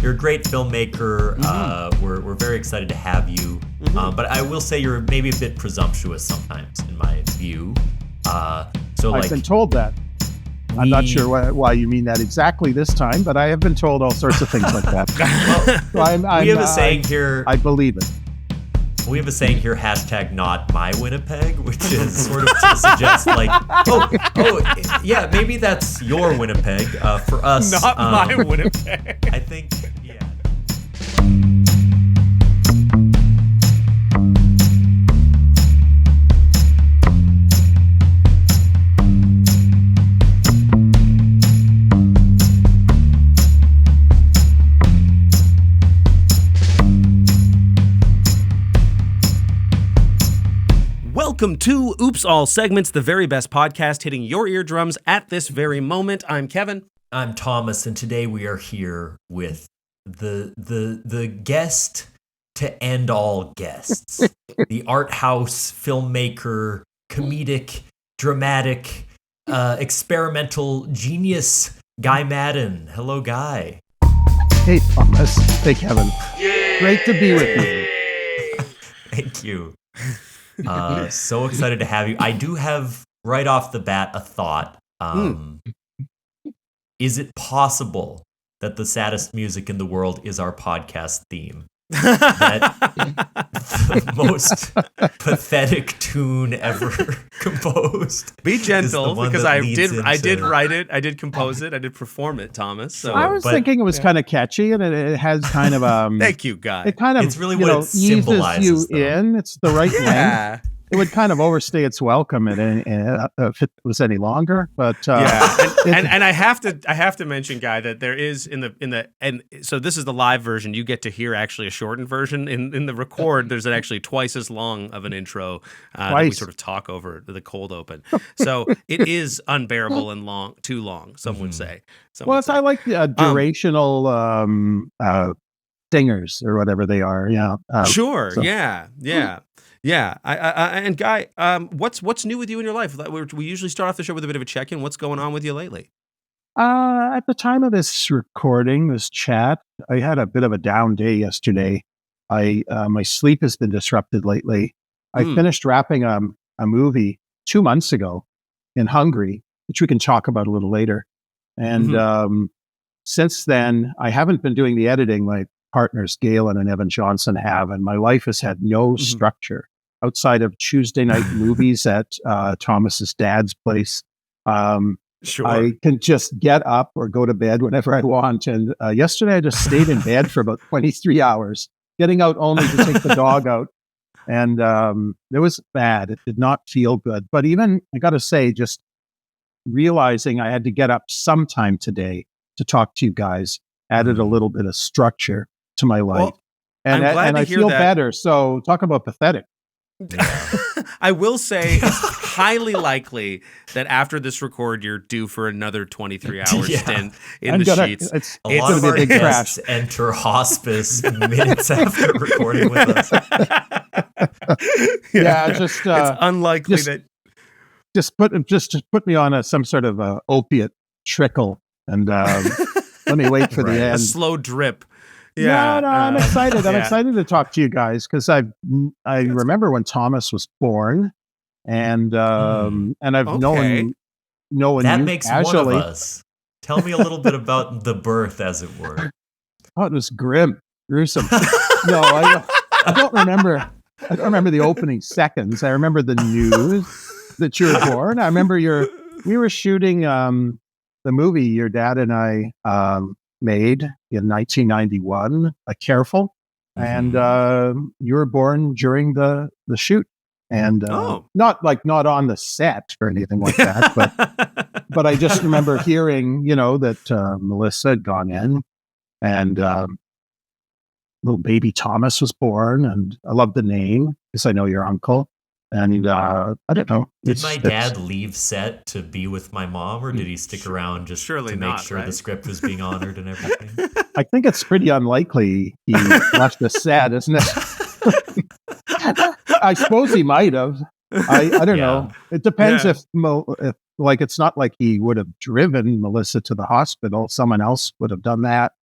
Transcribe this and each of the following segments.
You're a great filmmaker. We're very excited to have you. But I will say you're maybe a bit presumptuous sometimes, in my view. I've been told that. I'm not sure why you mean that exactly this time, but I have been told all sorts of things like that. We have a saying here. I believe it. We have a saying here, hashtag not my Winnipeg, which is sort of to suggest like, yeah, maybe that's your Winnipeg. For us, not my Winnipeg. I think, yeah. Welcome to Oops All Segments, the very best podcast hitting your eardrums at this very moment. I'm Kevin. I'm Thomas, and today we are here with the guest to end all guests, the art house filmmaker, comedic, dramatic, experimental genius, Guy Maddin. Hello, Guy. Hey, Thomas. Hey, Kevin. Yay! Great to be with you. Thank you. So excited to have you. I do have, right off the bat, a thought. Is it possible that the saddest music in the world is our podcast theme? That the most pathetic tune ever composed. Be gentle, because I did write it, I did compose it, I did perform it, Thomas. So I was thinking it was kind of catchy, and it has kind of thank you, Guy. It kind of it's really what it symbolizes. Eases you in. It's the right length. It would kind of overstay its welcome if it was any longer, but and I have to mention, Guy, that there is and so this is the live version. You get to hear actually a shortened version. In the record, there's actually twice as long of an intro that we sort of talk over the cold open. So it is unbearable and too long. Some would say. I like the durational stingers or whatever they are. Yeah. Sure. So. Yeah. And Guy, what's new with you in your life? We usually start off the show with a bit of a check-in. What's going on with you lately? At the time of this recording, this chat, I had a bit of a down day yesterday. My sleep has been disrupted lately. I finished wrapping a movie 2 months ago in Hungary, which we can talk about a little later. And since then, I haven't been doing the editing like partners Galen and Evan Johnson have, and my life has had no structure outside of Tuesday night movies at Thomas's dad's place. Sure. I can just get up or go to bed whenever I want. And yesterday I just stayed in bed for about 23 hours, getting out only to take the dog out. And it was bad. It did not feel good. But even, I got to say, just realizing I had to get up sometime today to talk to you guys added a little bit of structure to my life. Well, and I feel better. So talk about pathetic. I will say it's highly likely that after this record, you're due for another 23-hour stint in the sheets. It's a lot of our guests enter hospice minutes after recording with us. Just it's unlikely that just put me on some sort of opiate trickle and let me wait for the end. A slow drip. Yeah, no, I'm excited. I'm excited to talk to you guys because I remember when Thomas was born, and I've known that you makes casually. One of us. Tell me a little bit about the birth, as it were. Oh, it was gruesome. No, I don't remember. I don't remember the opening seconds. I remember the news that you were born. I remember we were shooting the movie your dad and I made in 1991, Careful, and you were born during the shoot, and not on the set or anything like that, but I just remember hearing, that Melissa had gone in, and little baby Thomas was born, and I love the name because I know your uncle. And I don't know. Did my dad leave set to be with my mom, or did he stick around just to make sure the script was being honored and everything? I think it's pretty unlikely he left the set, isn't it? I suppose he might have. I don't know. It depends if it's not like he would have driven Melissa to the hospital. Someone else would have done that.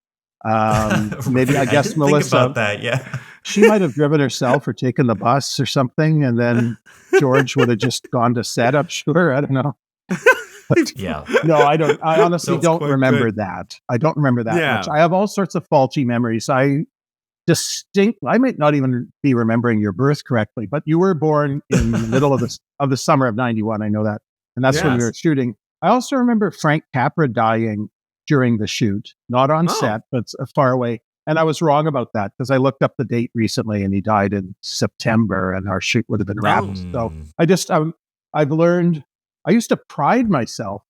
Maybe I guess didn't Melissa. think about that. Yeah. She might have driven herself or taken the bus or something, and then George would have just gone to set. I'm sure. I don't know. Yeah. No, I don't. I honestly That's don't quite remember good. that. I don't remember that Yeah. much. I have all sorts of faulty memories. I might not even be remembering your birth correctly, but you were born in the middle of the summer of '91. I know that, and that's when we Yes. were shooting. I also remember Frank Capra dying during the shoot, not on set, but far away. And I was wrong about that because I looked up the date recently, and he died in September, and our shoot would have been wrapped. So I've learned. I used to pride myself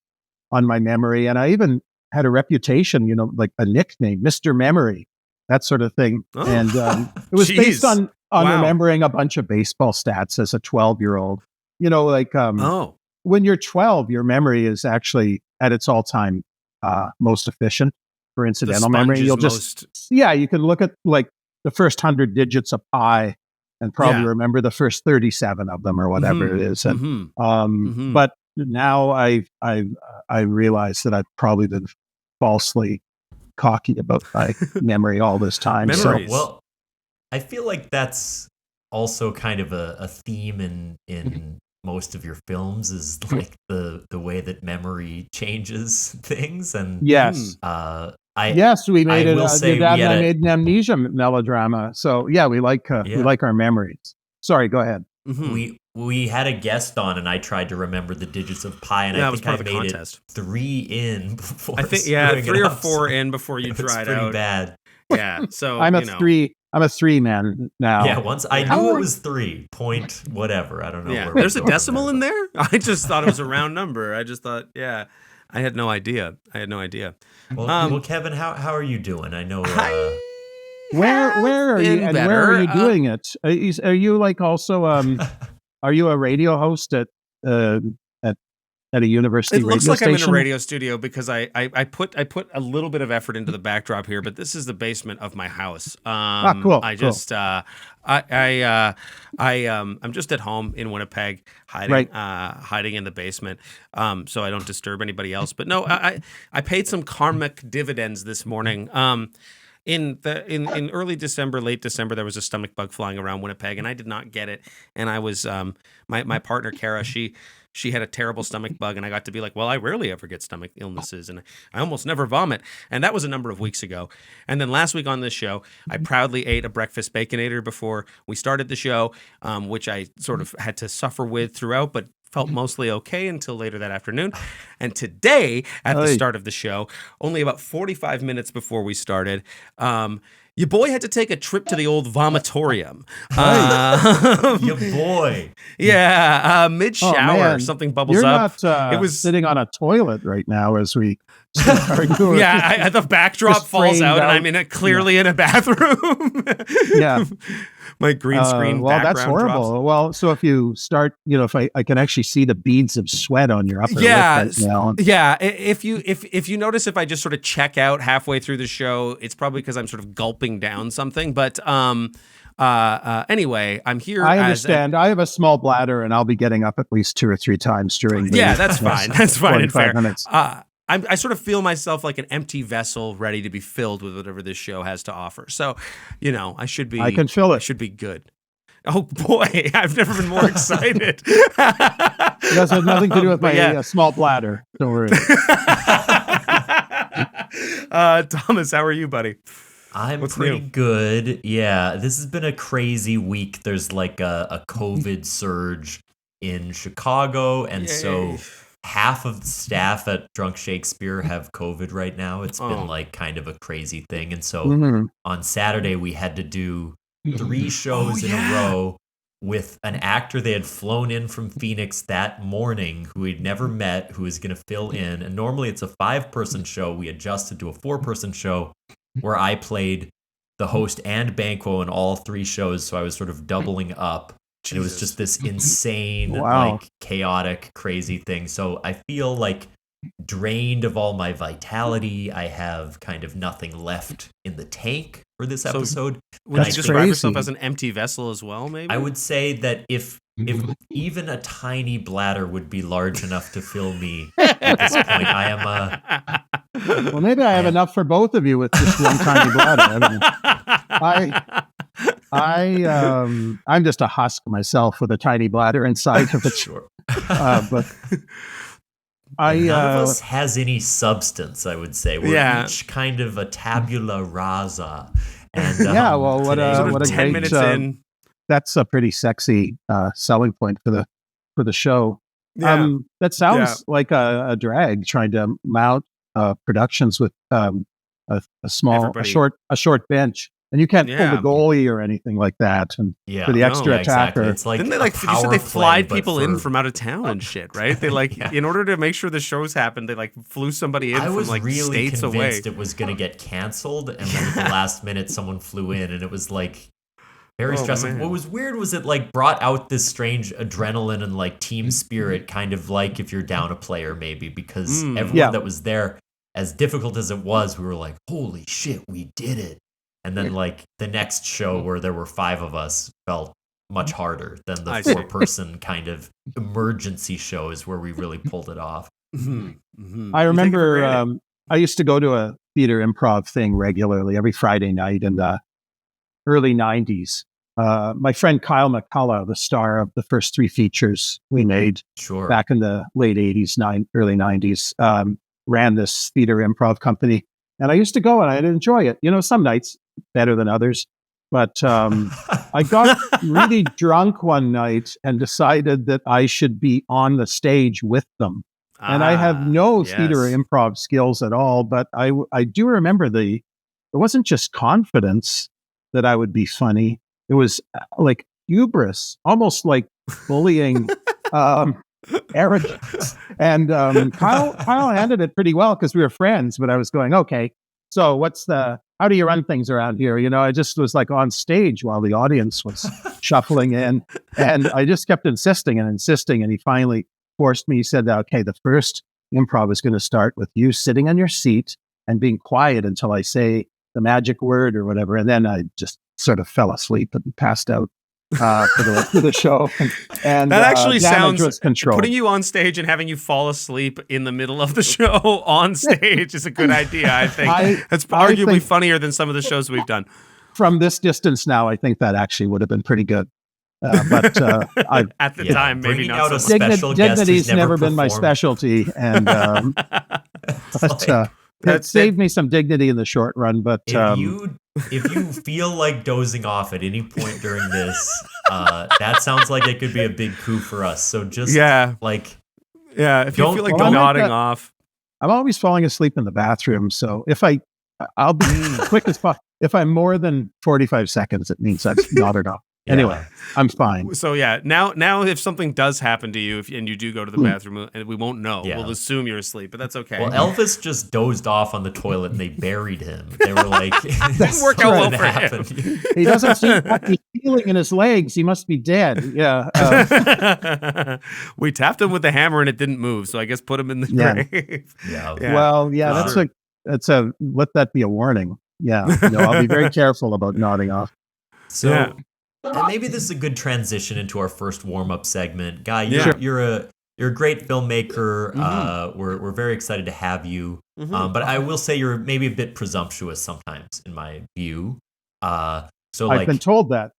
on my memory, and I even had a reputation, like a nickname, Mr. Memory, that sort of thing. Oh. And it was based on Wow. remembering a bunch of baseball stats as a 12-year-old. When you're 12, your memory is actually at its all-time most efficient for incidental memory. You'll you can look at like the first 100 digits of pi and probably remember the first 37 of them or whatever it is. And but now I realize that I've probably been falsely cocky about my memory all this time. Memories. So, Well, I feel like that's also kind of a theme in most of your films is like the way that memory changes things. And yes. We made it. Your dad and I made an amnesia melodrama. So yeah, we like our memories. Sorry, go ahead. We had a guest on, and I tried to remember the digits of pi, and I think I made it 3 in before. I think 3 or 4 in before you tried out. Pretty bad. Yeah, so I'm a 3. I'm a 3 man now. Yeah, once I knew it was 3 point whatever. I don't know. Yeah, there's a decimal in there. I just thought it was a round number. I just thought, I had no idea. Well, Kevin, how are you doing? I know. Where are you? And where are you doing it? Are you like also? Are you a radio host at a university radio station? It looks like I'm in a radio studio because I put a little bit of effort into the backdrop here, but this is the basement of my house. Cool. I just I'm just at home in Winnipeg, hiding in the basement, so I don't disturb anybody else. But no, I paid some karmic dividends this morning. In early December, late December, there was a stomach bug flying around Winnipeg, and I did not get it. And I was my partner Kara, she had a terrible stomach bug, and I got to be like, well, I rarely ever get stomach illnesses, and I almost never vomit. And that was a number of weeks ago. And then last week on this show, I proudly ate a breakfast Baconator before we started the show, which I sort of had to suffer with throughout, but felt mostly okay until later that afternoon. And today, at the start of the show, only about 45 minutes before we started, your boy had to take a trip to the old vomitorium. Your boy. Yeah, mid-shower, something bubbles You're up. Not, it was sitting on a toilet right now as we the backdrop falls out, and I'm clearly in a bathroom. Yeah. My green screen background that's horrible. drops. Well, so if you start, if I can actually see the beads of sweat on your upper lip right now. Yeah. If you notice, if I just sort of check out halfway through the show, it's probably because I'm sort of gulping down something. But anyway, I'm here. I understand. I have a small bladder, and I'll be getting up at least 2 or 3 times during. That's fine. That's fine and fair. Minutes. I sort of feel myself like an empty vessel ready to be filled with whatever this show has to offer. So, I should be. I can fill it. I should be good. Oh boy, I've never been more excited. It has nothing to do with my small bladder. Don't worry. Thomas, how are you, buddy? I'm pretty good. Yeah, this has been a crazy week. There's like a COVID surge in Chicago, and so half of the staff at Drunk Shakespeare have COVID right now. It's been like kind of a crazy thing. And so on Saturday, we had to do 3 shows in a row with an actor they had flown in from Phoenix that morning who we'd never met, who was going to fill in. And normally it's a 5-person show. We adjusted to a 4-person show where I played the host and Banquo in all 3 shows. So I was sort of doubling up. And it was just this insane, like chaotic, crazy thing. So I feel like drained of all my vitality. I have kind of nothing left in the tank for this episode. Would you describe yourself as an empty vessel as well, maybe? I would say that if even a tiny bladder would be large enough to fill me at this point, I Well, maybe I have enough for both of you with just one tiny bladder. I'm just a husk myself with a tiny bladder inside of it. Sure. But none of us has any substance, I would say. We're each kind of a tabula rasa. And what a 10 great minutes in. That's a pretty sexy selling point for the show. Yeah. That sounds like a drag trying to mount productions with a short bench, and you can't pull the goalie or anything like that. And for the extra attacker, exactly. It's like didn't they you said they flied people in from out of town and shit, right? They in order to make sure the shows happened, they flew somebody in from really states away. convinced it was going to get canceled, and then at the last minute someone flew in, and it was very stressful. Man. What was weird was it brought out this strange adrenaline and team spirit, kind of like if you're down a player maybe, because everyone that was there, as difficult as it was, we were like, holy shit, we did it. And then the next show where there were 5 of us felt much harder than the 4-person kind of emergency shows where we really pulled it off. I remember I used to go to a theater improv thing regularly every Friday night in the early 90s. My friend Kyle McCullough, the star of the first 3 features we made back in the late 80s, early 90s, ran this theater improv company. And I used to go and I'd enjoy it. Some nights better than others. But I got really drunk one night and decided that I should be on the stage with them. And I have no theater improv skills at all. But I do remember it wasn't just confidence that I would be funny. It was hubris, almost like bullying, arrogance. And Kyle handled it pretty well because we were friends. But I was going, okay, so how do you run things around here? I just was on stage while the audience was shuffling in, and I just kept insisting, and he finally forced me. He said, okay, the first improv is going to start with you sitting on your seat and being quiet until I say the magic word or whatever. And then I just sort of fell asleep and passed out for the show. And that actually sounds controlled. Putting you on stage and having you fall asleep in the middle of the show on stage is a good idea. I think that's arguably funnier than some of the shows we've done. From this distance now, I think that actually would have been pretty good. But at the time, maybe not. Out a special Dignity's guest never been my specialty, and it saved me some dignity in the short run. But if you feel like dozing off at any point during this, that sounds like it could be a big coup for us. So just if you feel like nodding off. I'm always falling asleep in the bathroom, so I'll be quick as possible. If I'm more than 45 seconds, it means I've nodded off. Anyway, I'm fine. So now if something does happen to you and you do go to the bathroom, and we won't know, we'll assume you're asleep, but that's okay. Well, Elvis just dozed off on the toilet and they buried him. They were like, didn't work out well for him. He doesn't seem to be feeling in his legs. He must be dead. Yeah. We tapped him with the hammer and it didn't move, so I guess put him in the grave. Well, that's let that be a warning. Yeah. I'll be very careful about nodding off. So. And maybe this is a good transition into our first warm-up segment. Guy, you're a great filmmaker. We're very excited to have you. But I will say you're maybe a bit presumptuous sometimes, in my view. I've been told that.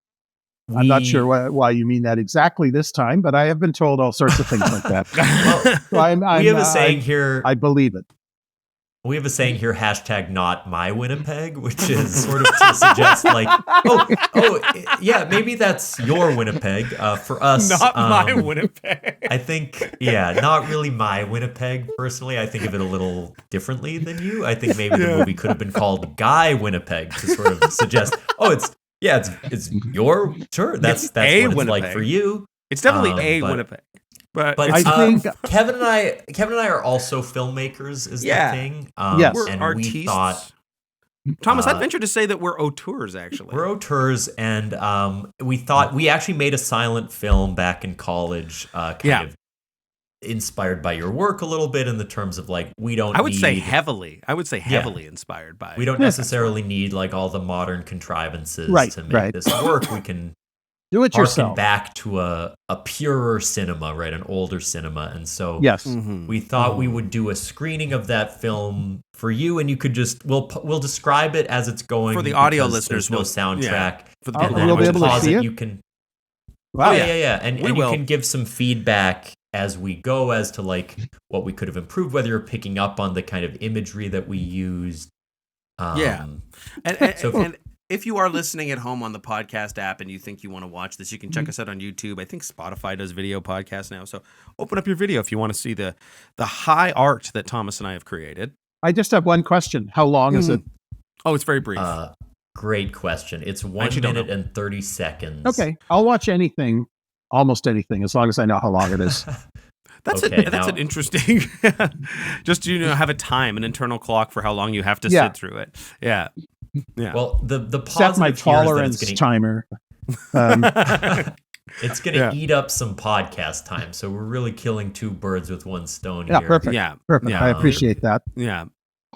I'm not sure why you mean that exactly this time, but I have been told all sorts of things like that. We have a saying here. I believe it. We have a saying here, hashtag not my Winnipeg, which is sort of to suggest maybe that's your Winnipeg. For us, not my Winnipeg. I think, not really my Winnipeg. Personally, I think of it a little differently than you. I think maybe the movie could have been called Guy Winnipeg to sort of suggest, it's your, sure, that's what it's Winnipeg. Like for you. It's definitely a Winnipeg. But I think Kevin and I are also filmmakers. Is the thing? Yes, we're and artistes. We thought, Thomas, I'd venture to say that we're auteurs. Actually, we're auteurs, and we thought we actually made a silent film back in college, kind of inspired by your work a little bit in the terms of we don't. I would say heavily inspired by. We don't necessarily need all the modern contrivances to make this work. We can. Do it harken yourself. back to a purer cinema, right? An older cinema. And so Yes. we thought we would do a screening of that film for you, and you could just we'll describe it as it's going For the audio because listeners, there's no soundtrack. yeah, for the And people then we'll be when able to pause see it? you can Wow. yeah. And We you will. can give some feedback as we go as to like what we could have improved, whether you're picking up on the kind of imagery that we used. Yeah. And So- if you are listening at home on the podcast app and you think you want to watch this, you can check us out on YouTube. I think Spotify does video podcasts now. So open up your video if you want to see the high art that Thomas and I have created. I just have one question. How long is it? Oh, it's very brief. Great question. It's 1 actually don't minute know. and 30 seconds. Okay. I'll watch anything, almost anything, as long as I know how long it is. That's okay, that's now- an interesting. Just have a time, an internal clock for how long you have to Yeah. sit through it. Yeah. Yeah. Well, the Set my positive here is that tolerance it's timer. it's going to eat up some podcast time. So we're really killing two birds with one stone Yeah, here. perfect. Yeah. Perfect. Yeah. I appreciate that. Yeah.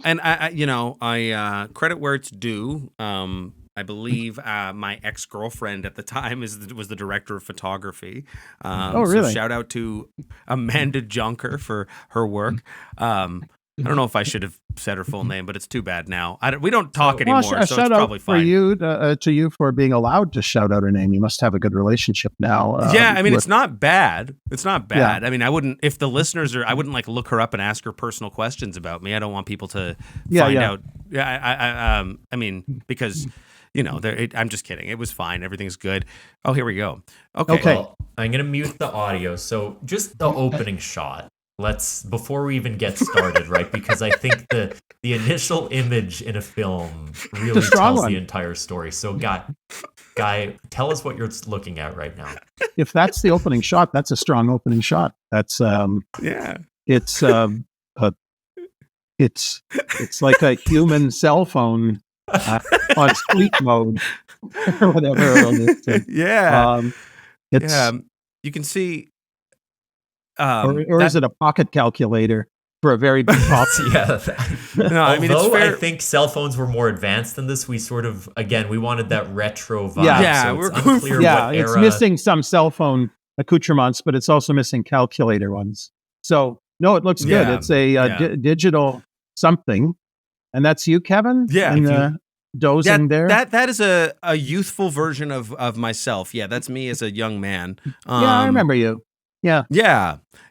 And I credit where it's due. I believe my ex-girlfriend at the time was the director of photography. Oh, really? So shout out to Amanda Junker for her work. I don't know if I should have said her full name, but it's too bad now. We don't talk anymore, Well, a so shout it's probably out for fine. you to you for being allowed to shout out her name. You must have a good relationship now. Yeah, I mean, with- it's not bad. It's not bad. I mean, I wouldn't, if the listeners I wouldn't like look her up and ask her personal questions about me. I don't want people to find out. Yeah, I mean, because, I'm just kidding. It was fine. Everything's good. Oh, here we go. Okay. Well, I'm going to mute the audio. So just the opening shot. Before we even get started, right? Because I think the initial image in a film really tells the entire story. So, Guy, tell us what you're looking at right now. If that's the opening shot, that's a strong opening shot. That's Yeah. it's like a human cell phone on sleep mode or whatever. Yeah. It's You can see. or is it a pocket calculator for a very big pop? Yeah. No, I mean, it's Although fair. I think cell phones were more advanced than this, we sort of, again, we wanted that retro vibe. Yeah. So Yeah, it's unclear Yeah, what it's era. missing some cell phone accoutrements, but it's also missing calculator ones. So no, it looks good. Yeah, It's a yeah. digital something, and that's you, Kevin. Yeah, and, dozing there. That is a youthful version of myself. Yeah, that's me as a young man. Yeah, I remember you. Yeah.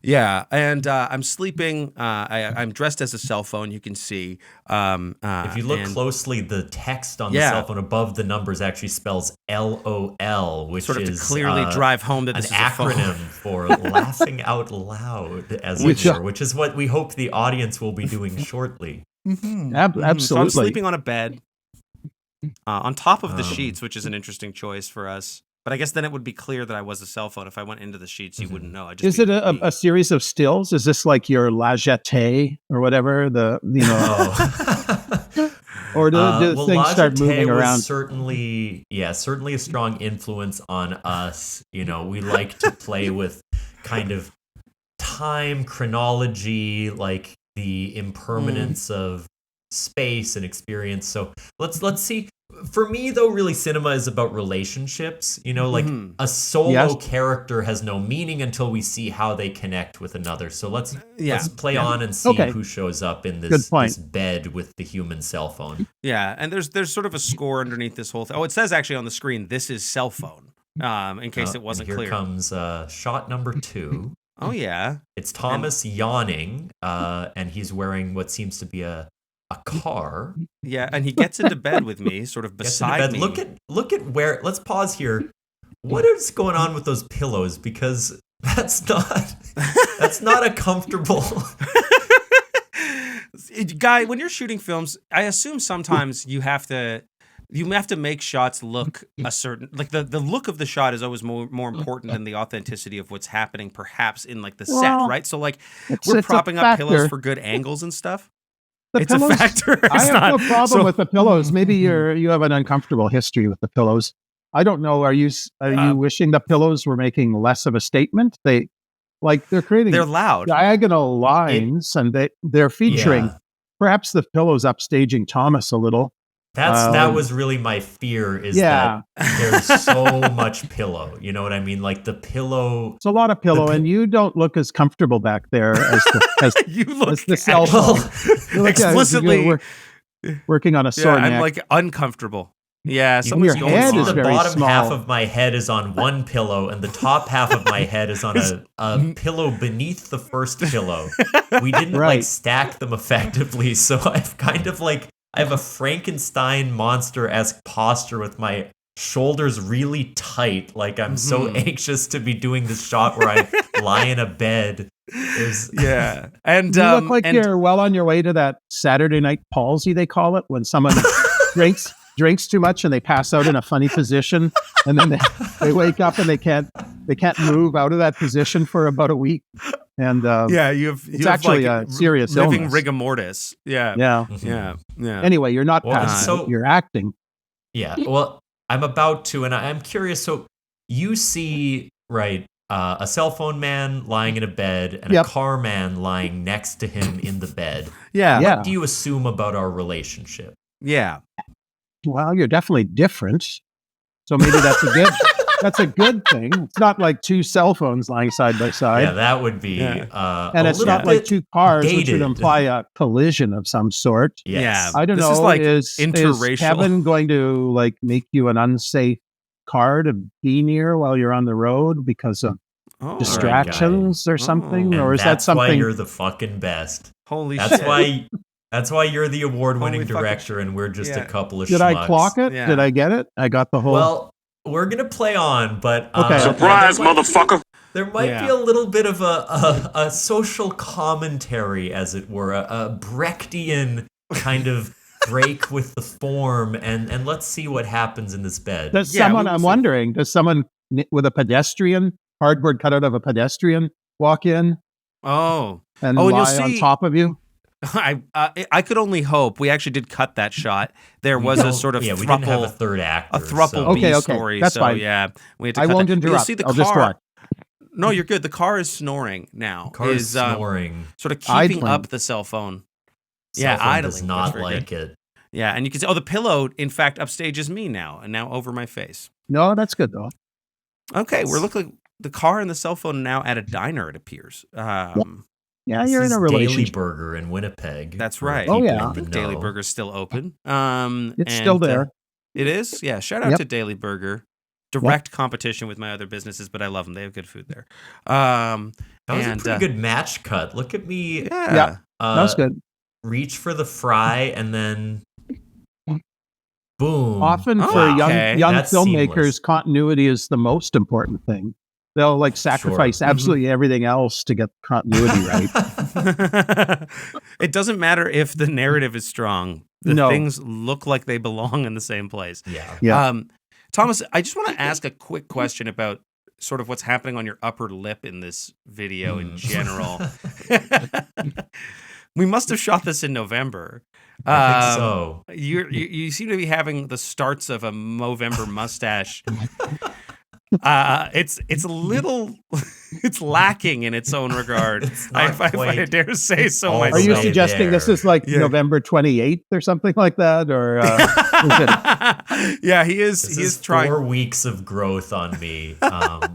Yeah, and I'm sleeping. I'm dressed as a cell phone. You can see. If you look closely, the text on the cell phone above the numbers actually spells LOL, which sort of is to clearly drive home that an this is a phone. acronym for laughing out loud, as it were, which is what we hope the audience will be doing shortly. Absolutely. So I'm sleeping on a bed on top of the sheets, which is an interesting choice for us. But I guess then it would be clear that I was a cell phone. If I went into the sheets, you wouldn't know. Is it a series of stills? Is this like your La Jetée or whatever? Or do things start moving around? Certainly a strong influence on us. We like to play with kind of time, chronology, like the impermanence of space and experience. So let's see. For me, though, really cinema is about relationships. A solo character has no meaning until we see how they connect with another. So let's play on and see who shows up in this bed with the human cell phone. Yeah, and there's sort of a score underneath this whole thing. Oh, it says actually on the screen, "This is cell phone." In case it wasn't here clear. Here comes shot number 2. Oh yeah, it's Thomas yawning, and he's wearing what seems to be a car. Yeah, and he gets into bed with me, sort of beside me. Look at where. Let's pause here. What is going on with those pillows? Because that's not a comfortable. Guy, when you're shooting films, I assume sometimes you have to make shots look a certain, like the look of the shot is always more important than the authenticity of what's happening, perhaps in like the set, right? So like we're propping up pillows for good angles and stuff. It's a factor. I have no problem with the pillows. Maybe you have an uncomfortable history with the pillows. I don't know. Are you wishing the pillows were making less of a statement? They're creating. They're loud diagonal lines, and they're featuring perhaps the pillows upstaging Thomas a little. That was really my fear, is that there's so much pillow. You know what I mean? Like the pillow. It's a lot of pillow, and you don't look as comfortable back there as the cell phone. You look explicitly working on a sore neck. I'm like uncomfortable. Yeah, your head is the very bottom small. half of my head is on one pillow, and the top half of my head is on a pillow beneath the first pillow. We didn't like stack them effectively, so I've kind of like I have a Frankenstein monster-esque posture with my shoulders really tight. Like I'm so anxious to be doing this shot where I lie in a bed. Yeah, and you look like you're well on your way to that Saturday night palsy, they call it, when someone drinks too much and they pass out in a funny position, and then they wake up and they can't move out of that position for about a week. And it's actually a serious living illness. rigor mortis. Yeah. Anyway, you're not passing out, you're acting. Yeah. Well, I'm about to, and I'm curious. So you see, a cell phone man lying in a bed and a car man lying next to him in the bed. Yeah. What do you assume about our relationship? Yeah. Well, you're definitely different. So maybe that's a good thing. It's not like two cell phones lying side by side. Yeah, that would be. And it's not like two cars, which would imply a collision of some sort. Yes. Yeah. I don't know. Is like is Kevin going to like make you an unsafe car to be near while you're on the road because of distractions or something? And or is that something? That's why you're the fucking best. Holy shit. That's why you're the award-winning director, and we're just a couple of schmucks. Did I clock it? Yeah. Did I get it? I got the whole... Well, we're going to play on, but... Okay. Surprise, motherfucker! There might be a little bit of a social commentary, as it were, a Brechtian kind of break with the form, and let's see what happens in this bed. I'm wondering, does someone with a pedestrian, cardboard cutout of a pedestrian, walk in? And lie on top of you? I could only hope. We actually did cut that shot. There was a sort of we didn't have a third actor. A thruple B story. That's fine. Yeah, we had to I cut won't that. interrupt. You'll see the I'll car. just watch. No, you're good. The car is snoring now. Car is snoring. Sort of keeping Idling. up the cell phone. Cell phone idling. does not like it. Yeah, and you can see, the pillow, in fact, upstages me now, and now over my face. No, that's good though. Okay, we're looking. The car and the cell phone now at a diner. It appears. Yeah, you're in a relationship. Daily Burger in Winnipeg. That's right. Oh, yeah. Daily Burger's still open. It's still there. It is? Yeah. Shout out to Daily Burger. Direct competition with my other businesses, but I love them. They have good food there. That was a pretty good match cut. Look at me. Yeah. That's good. Reach for the fry and then boom. Often for young filmmakers, seamless. Continuity is the most important thing. They'll like sacrifice absolutely everything else to get continuity right. It doesn't matter if the narrative is strong. The things look like they belong in the same place. Yeah. Thomas, I just want to ask a quick question about sort of what's happening on your upper lip in this video in general. We must have shot this in November. I think so. You seem to be having the starts of a Movember mustache. It's a little, it's lacking in its own regard. If I dare say so myself. Are you suggesting this is like November 28th or something like that, or? Yeah, he is. He is trying 4 weeks of growth on me.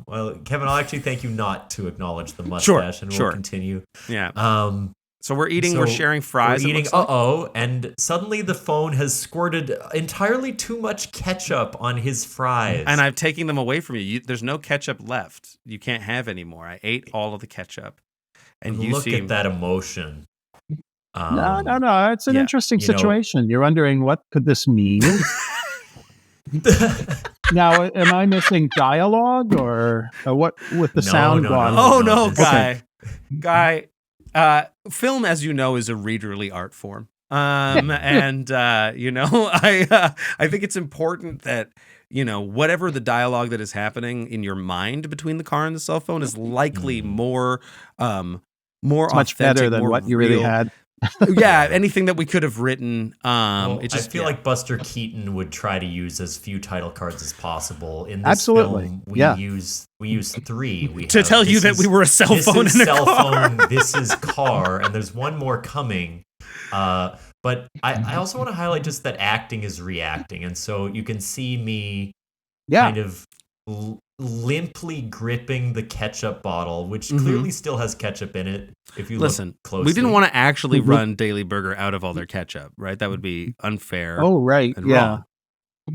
Well, Kevin, I'll actually thank you not to acknowledge the mustache, and we'll continue. Yeah. So we're eating. We're sharing fries. We're eating. And suddenly the phone has squirted entirely too much ketchup on his fries, and I'm taking them away from you. There's no ketchup left. You can't have any more. I ate all of the ketchup, and you look at that emotion. No. It's an interesting situation. You're wondering what could this mean. Now, am I missing dialogue or what with the sound gone? No, Guy. Film, as you know, is a readerly art form. And I think it's important that, whatever the dialogue that is happening in your mind between the car and the cell phone is likely more much better than what you really had. Yeah, anything that we could have written. I feel like Buster Keaton would try to use as few title cards as possible. In this film, we use 3. To tell you that we were a cell phone in a car. This is car, and there's one more coming. But I also want to highlight just that acting is reacting. And so you can see me kind of limply gripping the ketchup bottle, which clearly still has ketchup in it. If you look closely. We didn't want to actually run Daily Burger out of all their ketchup, right? That would be unfair. Oh, right. And Yeah. wrong.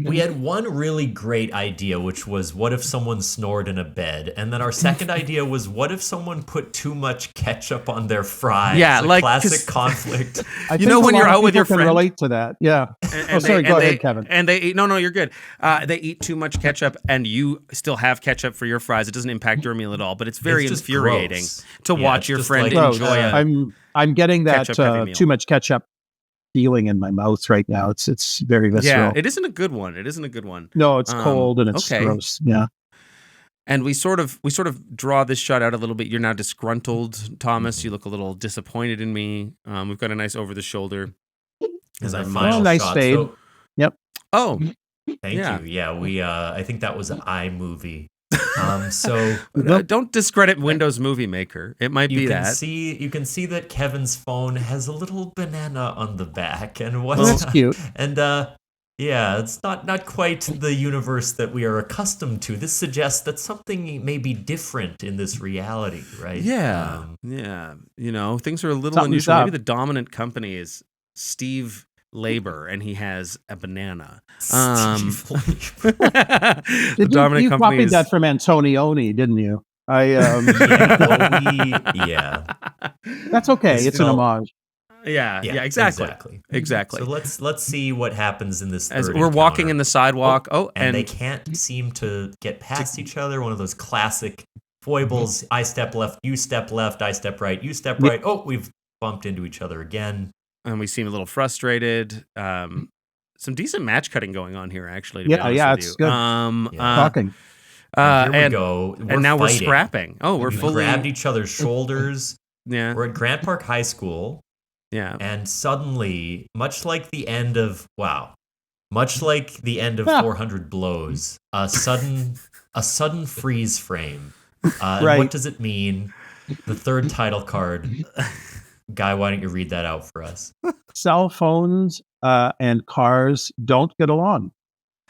We had one really great idea, which was what if someone snored in a bed? And then our second idea was what if someone put too much ketchup on their fries? Yeah, a like classic conflict. I You know think when a you're lot of out with your people can friend- relate to that. Yeah. And Sorry. Go ahead, Kevin. And they eat. No, you're good. They eat too much ketchup, and you still have ketchup for your fries. It doesn't impact your meal at all, but it's very It's just infuriating gross. to Yeah, watch it's your just friend like- Gross. enjoy it. I'm getting that ketchup-heavy meal. too much ketchup feeling in my mouth right now. It's very visceral. Yeah, it isn't a good one. It isn't a good one. No, it's cold and it's okay. gross. Yeah. And we sort of draw this shot out a little bit. You're now disgruntled, Thomas. You look a little disappointed in me. We've got a nice over the shoulder. As our Oh, final nice shot. fade. So, Oh, thank Yeah. you. Yeah, we. I think that was iMovie. So don't discredit Windows Movie Maker. It might be you can that. see that Kevin's phone has a little banana on the back, and what? Well, that's cute. And yeah, it's not quite the universe that we are accustomed to. This suggests that something may be different in this reality, right? Yeah, yeah. You know, things are a little Something's unusual. up. Maybe the dominant company is Steve Labor, and he has a banana. Steve Labor. The Did dominant you company copied is that from Antonioni, didn't you? Yeah. That's okay. It's It's an still- homage. yeah, exactly. So let's see what happens in this. As third we're walking encounter. in the sidewalk. And they can't seem to get past each other. One of those classic foibles. I step left, you step left, I step right, you step right. Oh, we've bumped into each other again. and we seem a little frustrated. Some decent match cutting going on here, actually. To be Yeah, honest yeah, with it's you. good. Talking. Here we and go. and now we're fighting. scrapping. Oh, we're We fully grabbed each other's shoulders. yeah, We're at Grant Park High School, yeah. and suddenly, much like the end of 400 Blows, a sudden freeze frame. And Right. what does it mean? The third title card. Guy, why don't you read that out for us? Cell phones and cars don't get along.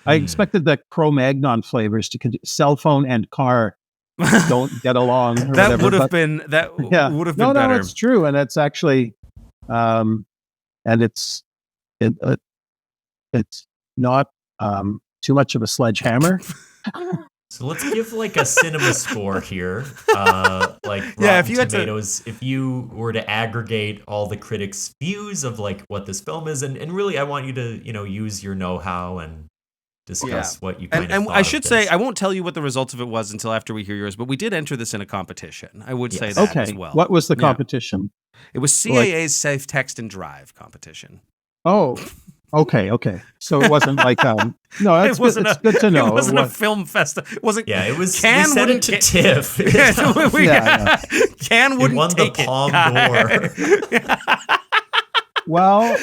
I expected the Cro-Magnon flavors to continue. Cell phone and car don't get along. Or That whatever, would have but- been Yeah. would have been No, better. it's true, and it's actually, and it's not too much of a sledgehammer. So let's give like a cinema score here. Like Yeah, if Rotten you had to- Tomatoes, if you were to aggregate all the critics' views of like what this film is, and really I want you to, use your know-how and discuss what you kind of And thought I of should this. say, I won't tell you what the results of it was until after we hear yours, but we did enter this in a competition. I would say Yes. that Okay, as well. what was the Yeah. competition? It was CAA's Safe Text and Drive competition. Oh, okay. So it wasn't like no, it's good to know. It wasn't a was- film festival. It wasn't. Yeah, it was. Can we sent it wouldn't to get- TIFF. Yeah, Yeah, Can It wouldn't won the take it, Palme guy. Well,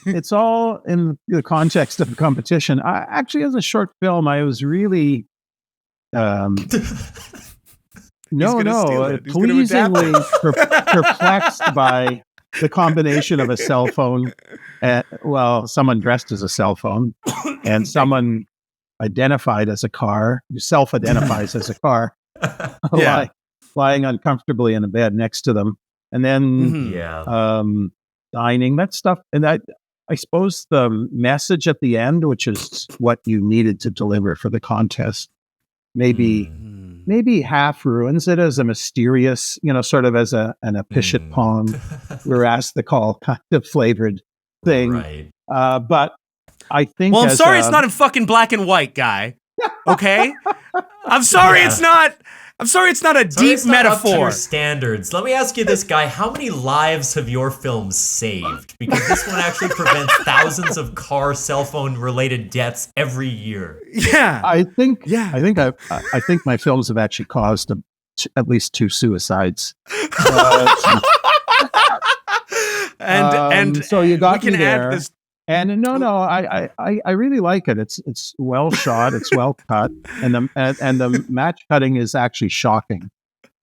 it's all in the context of the competition. I actually, as a short film, I was really gonna steal it. He's gonna adapt pleasingly perplexed by the combination of a cell phone, someone dressed as a cell phone, and someone identified as a car, who self-identifies as a car, Yeah. lying uncomfortably in a bed next to them, and then Yeah. dining, that stuff. And I suppose the message at the end, which is what you needed to deliver for the contest, maybe half ruins it as a mysterious, sort of as an epichet poem, whereas the call kind of flavored thing. Right. But I think. Well, I'm as sorry, a- it's not in fucking black and white, guy. Okay, I'm sorry, Yeah. it's not. I'm sorry, it's not a Sorry, deep it's not up to your metaphor. standards. Let me ask you this, guy. How many lives have your films saved? Because this one actually prevents thousands of cell phone related deaths every year. Yeah, I think. Yeah. I think my films have actually caused at least 2 suicides. and so you got we me can there. add this. And no, I really like it. It's well shot. It's well cut, and the match cutting is actually shocking.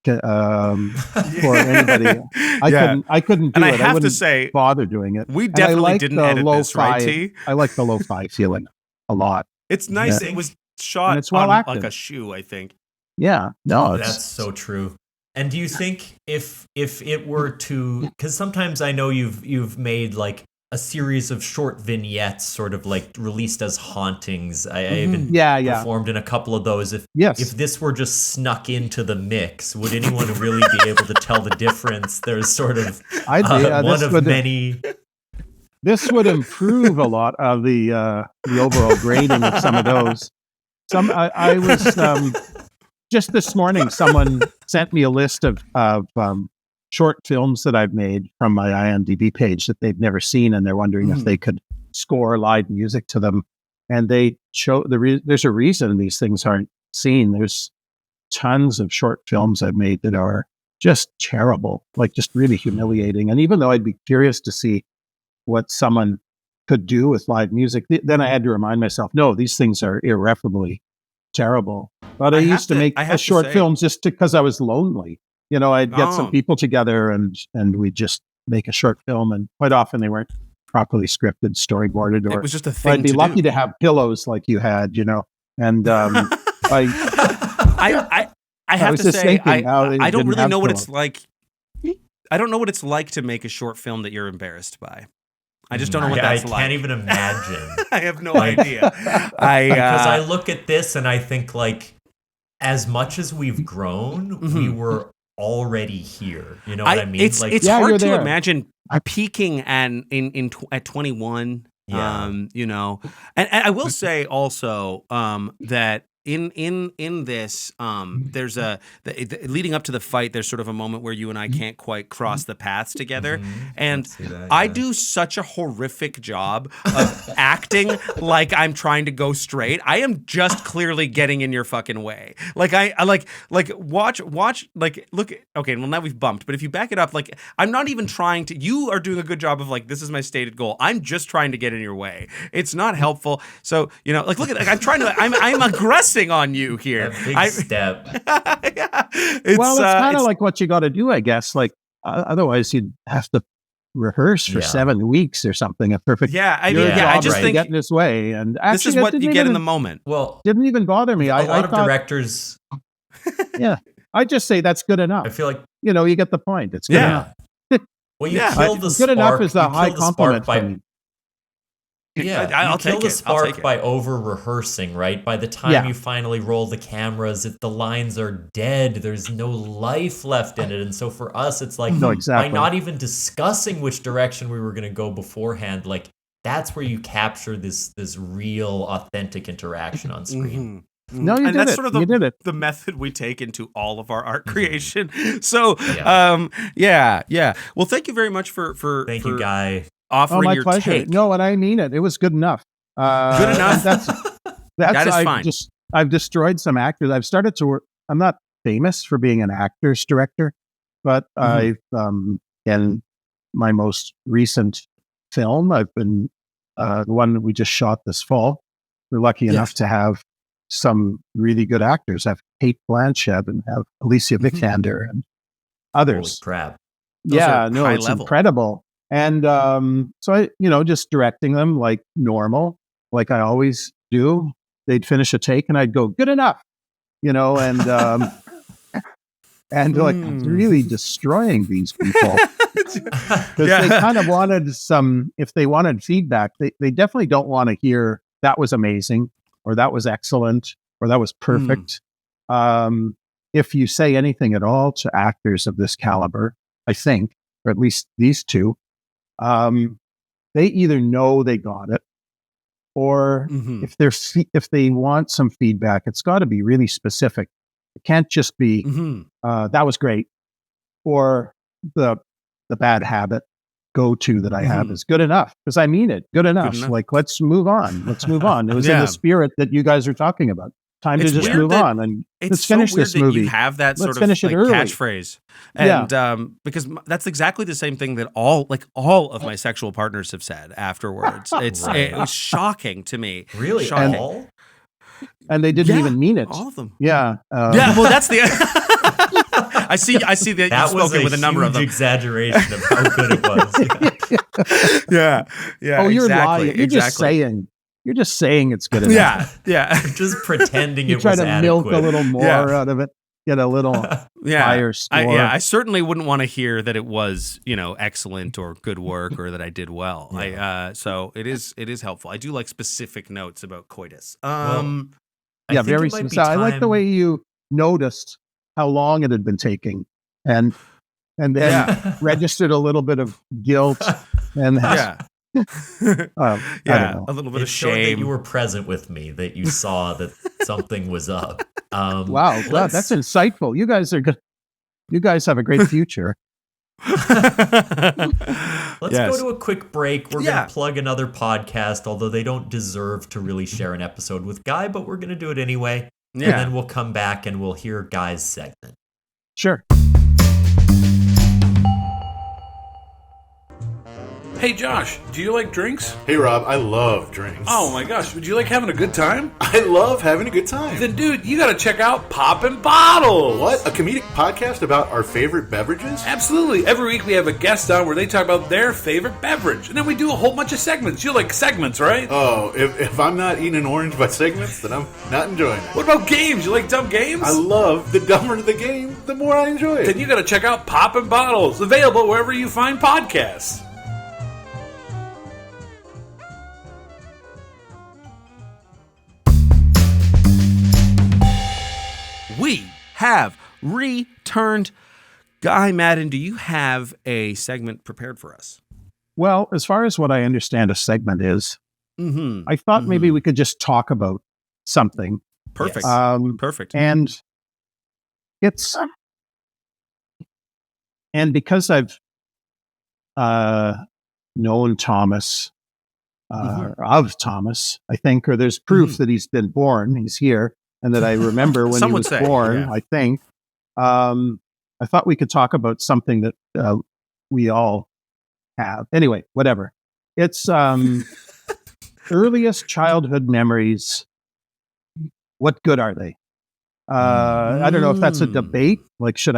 for anybody. I couldn't do and it. I have to wouldn't say, bother doing it. we And I definitely like didn't the edit this, right, lo-fi- T? I like the lo-fi feeling a lot. It's nice. Yeah. It was shot And it's well on acted. like a shoe, I think. Yeah, no, That's so true. And do you think if it were to, because sometimes I know you've made like a series of short vignettes, sort of like released as hauntings. I even performed in a couple of those. If this were just snuck into the mix, would anyone really be able to tell the difference? There's sort of one of many. This would improve a lot of the overall grading of some of those. I was just this morning. Someone sent me a list of short films that I've made from my IMDb page that they've never seen, and they're wondering if they could score live music to them. And they show there's a reason these things aren't seen. There's tons of short films I've made that are just terrible, like just really humiliating. And even though I'd be curious to see what someone could do with live music, then I had to remind myself, no, these things are irreparably terrible. But I used to make short films just because I was lonely. You know, I'd get some people together and we'd just make a short film, and quite often they weren't properly scripted, storyboarded, or it was just a thing. I'd be lucky to have pillows like you had, you know. And I have to say, I don't really know what pillows. it's like. I don't know what it's like to make a short film that you're embarrassed by. I just don't know what that's like. I can't even imagine. I have no idea. Because I look at this and I think, like, as much as we've grown, we were already here. You know what I mean? It's Yeah, hard to there. imagine peaking at 21. Yeah. You know, and I will say also that in this there's leading up to the fight, there's sort of a moment where you and I can't quite cross the paths together, and I do such a horrific job of acting like I'm trying to go straight. I am just clearly getting in your fucking way. Like I watch like look. Okay, well now we've bumped, but if you back it up, like I'm not even trying to. You are doing a good job of like, this is my stated goal. I'm just trying to get in your way. It's not helpful. So you know, like look at like, I'm trying to. I'm aggressing on you here. A big step. It's kind of like what you got to do, I guess. Like otherwise, you'd have to rehearse for 7 weeks or something. A perfect. I just think get in this way, and actually, this is what you get in the moment. Well, didn't even bother me. A lot of directors. I just say that's good enough. I feel like you know, you get the point. It's good enough. Well, you kill the spark. Good enough is a high compliment for me. Yeah, I'll kill take the it. spark by over-rehearsing, right? By the time you finally roll the cameras, the lines are dead. There's no life left in it. And so for us, it's like, by not even discussing which direction we were going to go beforehand, like, that's where you capture this real, authentic interaction on screen. No, you and did that's it. sort of You did it. the method we take into all of our art creation. So, Well, thank you very much for Thank you, Guy. Offering my your pleasure. take. No, and I mean it. It was good enough. Good enough. That is fine. I've destroyed some actors. I've started to work. I'm not famous for being an actor's director, but I've in my most recent film, I've been the one that we just shot this fall. We're lucky enough to have some really good actors. I have Cate Blanchett and have Alicia Vikander and others. Holy crap. It's incredible. And so I, just directing them like normal, like I always do. They'd finish a take and I'd go, good enough, and like really destroying these people. Because they kind of wanted if they wanted feedback, they definitely don't want to hear that was amazing or that was excellent or that was perfect. If you say anything at all to actors of this caliber, I think, or at least these two, they either know they got it, or if they want some feedback, it's got to be really specific. It can't just be that was great, or the bad habit go-to that I have is good enough, because I mean it. Good enough. Like let's move on. It was in the spirit that you guys are talking about. Time to just move on and let's finish this movie. You have that sort of finish it early. catchphrase, and because that's exactly the same thing that all of my sexual partners have said afterwards. It was shocking to me. Really, shocking. And they didn't even mean it. All of them. Yeah. Well, that's the. I see that you've spoken with a number of them. Exaggeration of how good it was. Yeah. Oh, you're exactly, lying. You're just saying. You're just saying it's good enough. Yeah. Just pretending you it try was to adequate. milk a little more out of it. Get a little higher score. I certainly wouldn't want to hear that it was, excellent or good work or that I did well. Yeah. So it is helpful. I do like specific notes about coitus. Very sincere. I like the way you noticed how long it had been taking and then registered a little bit of guilt and a little bit of showed shame. that you were present with me, that you saw that something was up. Wow, that's insightful. You guys are good. You guys have a great future. Let's go to a quick break. We're going to plug another podcast, although they don't deserve to really share an episode with Guy, but we're going to do it anyway. And then we'll come back and we'll hear Guy's segment. Sure. Hey Josh, do you like drinks? Hey Rob, I love drinks. Oh my gosh, would you like having a good time? I love having a good time. Then dude, you gotta check out Poppin' Bottles! What? A comedic podcast about our favorite beverages? Absolutely. Every week we have a guest on where they talk about their favorite beverage. And then we do a whole bunch of segments. You like segments, right? Oh, if I'm not eating an orange by segments, then I'm not enjoying it. What about games? You like dumb games? I love the dumber the game, the more I enjoy it. Then you gotta check out Poppin' Bottles, available wherever you find podcasts. We have returned. Guy Maddin, do you have a segment prepared for us? Well, as far as what I understand a segment is, I thought maybe we could just talk about something. Perfect. Perfect. And it's because I've known Thomas, of Thomas, I think, or there's proof that he's been born. He's here. And that I remember when he was born, I think. I thought we could talk about something that we all have. Anyway, whatever. It's earliest childhood memories. What good are they? I don't know if that's a debate. Like, should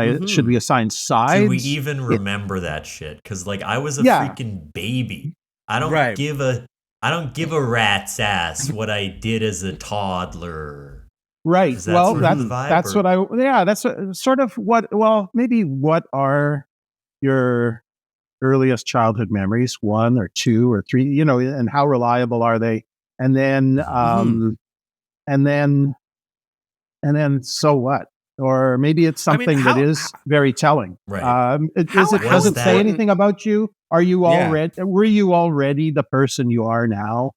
we assign sides? Do we even remember that shit? Because I was a freaking baby. I don't give a rat's ass what I did as a toddler. Right. Well, that's what that's sort of what, maybe what are your earliest childhood memories, 1 or 2 or 3, and how reliable are they? And then, and then so what? Or maybe it's something that is very telling. Right. Does it say anything about you? Are you were you already the person you are now?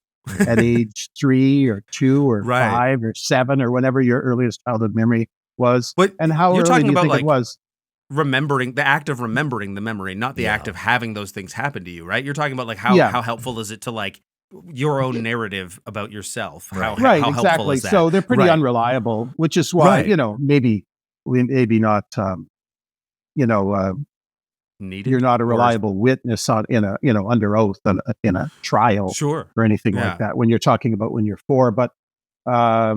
At age 3 or 2 or 5 or 7 or whenever your earliest childhood memory was, and how early do you think it was? Remembering the act of remembering the memory, not the act of having those things happen to you, right? You're talking about how helpful is it to your own narrative about yourself? How helpful is that? So they're pretty unreliable, which is why maybe not. Needed, you're not a reliable witness under oath in a trial or anything like that when you're talking about when you're 4. But I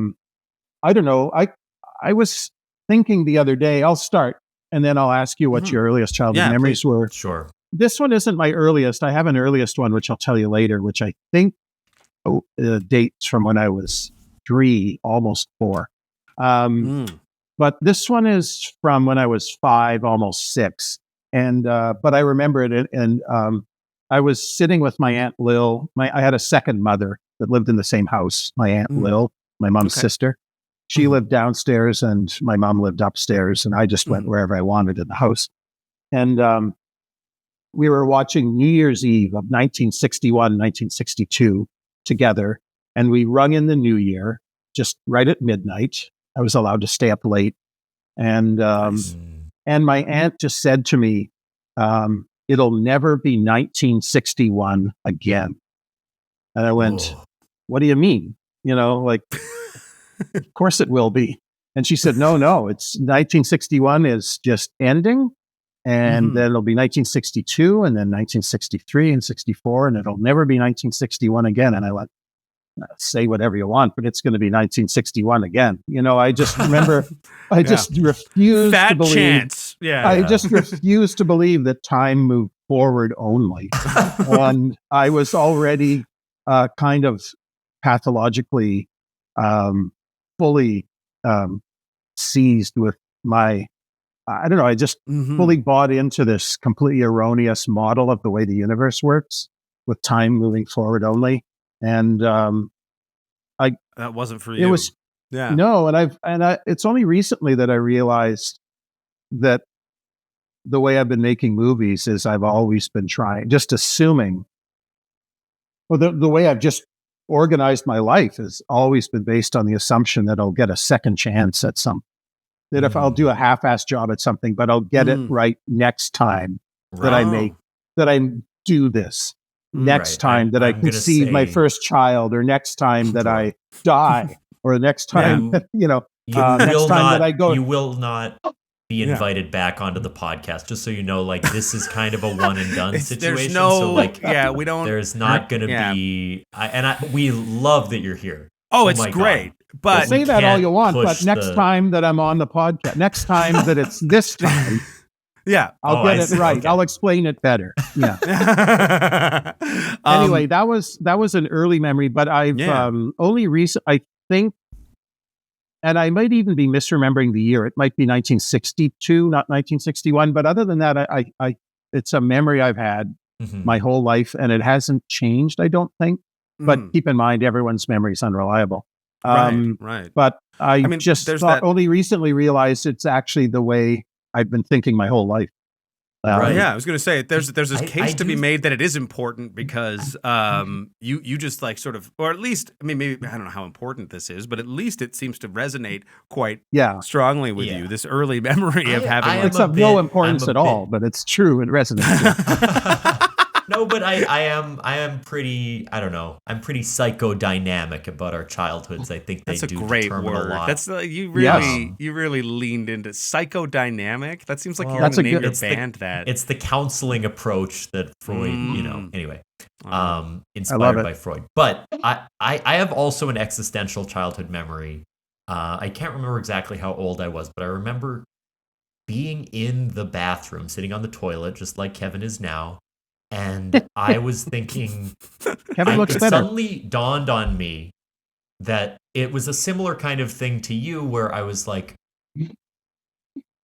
don't know. I was thinking the other day, I'll start and then I'll ask you what your earliest childhood memories were. Sure. This one isn't my earliest. I have an earliest one, which I'll tell you later, which I think dates from when I was 3, almost 4. But this one is from when I was 5, almost 6. And but I remember it, and I was sitting with my Aunt Lil. I had a second mother that lived in the same house. My Aunt Lil, my mom's sister. She lived downstairs, and my mom lived upstairs, and I just went wherever I wanted in the house. And we were watching New Year's Eve of 1961, 1962 together, and we rung in the New Year just right at midnight. I was allowed to stay up late, and and my aunt just said to me, it'll never be 1961 again. And I went, what do you mean? Of course it will be. And she said, no, it's 1961 is just ending. And then it'll be 1962 and then 1963 and 64. And it'll never be 1961 again. And I went, say whatever you want, but it's going to be 1961 again. I just remember, just refused Fat to believe. chance. Yeah. I just refuse to believe that time moved forward only. And I was already kind of pathologically fully seized with my, I don't know, I just fully bought into this completely erroneous model of the way the universe works with time moving forward only. And that wasn't for you. it was, no, and it's only recently that I realized that the way I've been making movies is I've always been trying, just assuming, well, the way I've just organized my life has always been based on the assumption that I'll get a second chance at something. That if I'll do a half-assed job at something, but I'll get it right next time that I do this. Next time that I conceive my first child, or next time that I die, or the next time, next time that I go. You will not be invited back onto the podcast, just so you know, like, this is kind of a one and done situation. There's no, so like, we don't. There's not going to be, we love that you're here. Oh, it's great. God. But say that all you want, but next time that I'm on the podcast, next time that it's this time, I'll get it right. Okay. I'll explain it better. Yeah. Anyway, that was an early memory, but I've only I think, and I might even be misremembering the year. It might be 1962, not 1961. But other than that, I it's a memory I've had my whole life, and it hasn't changed, I don't think. But keep in mind, everyone's memory is unreliable. Right. But I just only recently realized it's actually the way I've been thinking my whole life. Yeah, I was going to say there's this case to be made that it is important because you just like sort of, or at least, I mean, maybe I don't know how important this is, but at least it seems to resonate quite strongly with you. This early memory of having it's of no importance at all, but it's true. It resonates. No, but I am pretty, I don't know, I'm pretty psychodynamic about our childhoods. I think that's they do determine a lot. That's you really leaned into psychodynamic. That seems like you're going to name your band that. It's the counseling approach that Freud, anyway, inspired by Freud. But I have also an existential childhood memory. I can't remember exactly how old I was, but I remember being in the bathroom, sitting on the toilet, just like Kevin is now. And I was thinking, it suddenly dawned on me that it was a similar kind of thing to you, where I was like,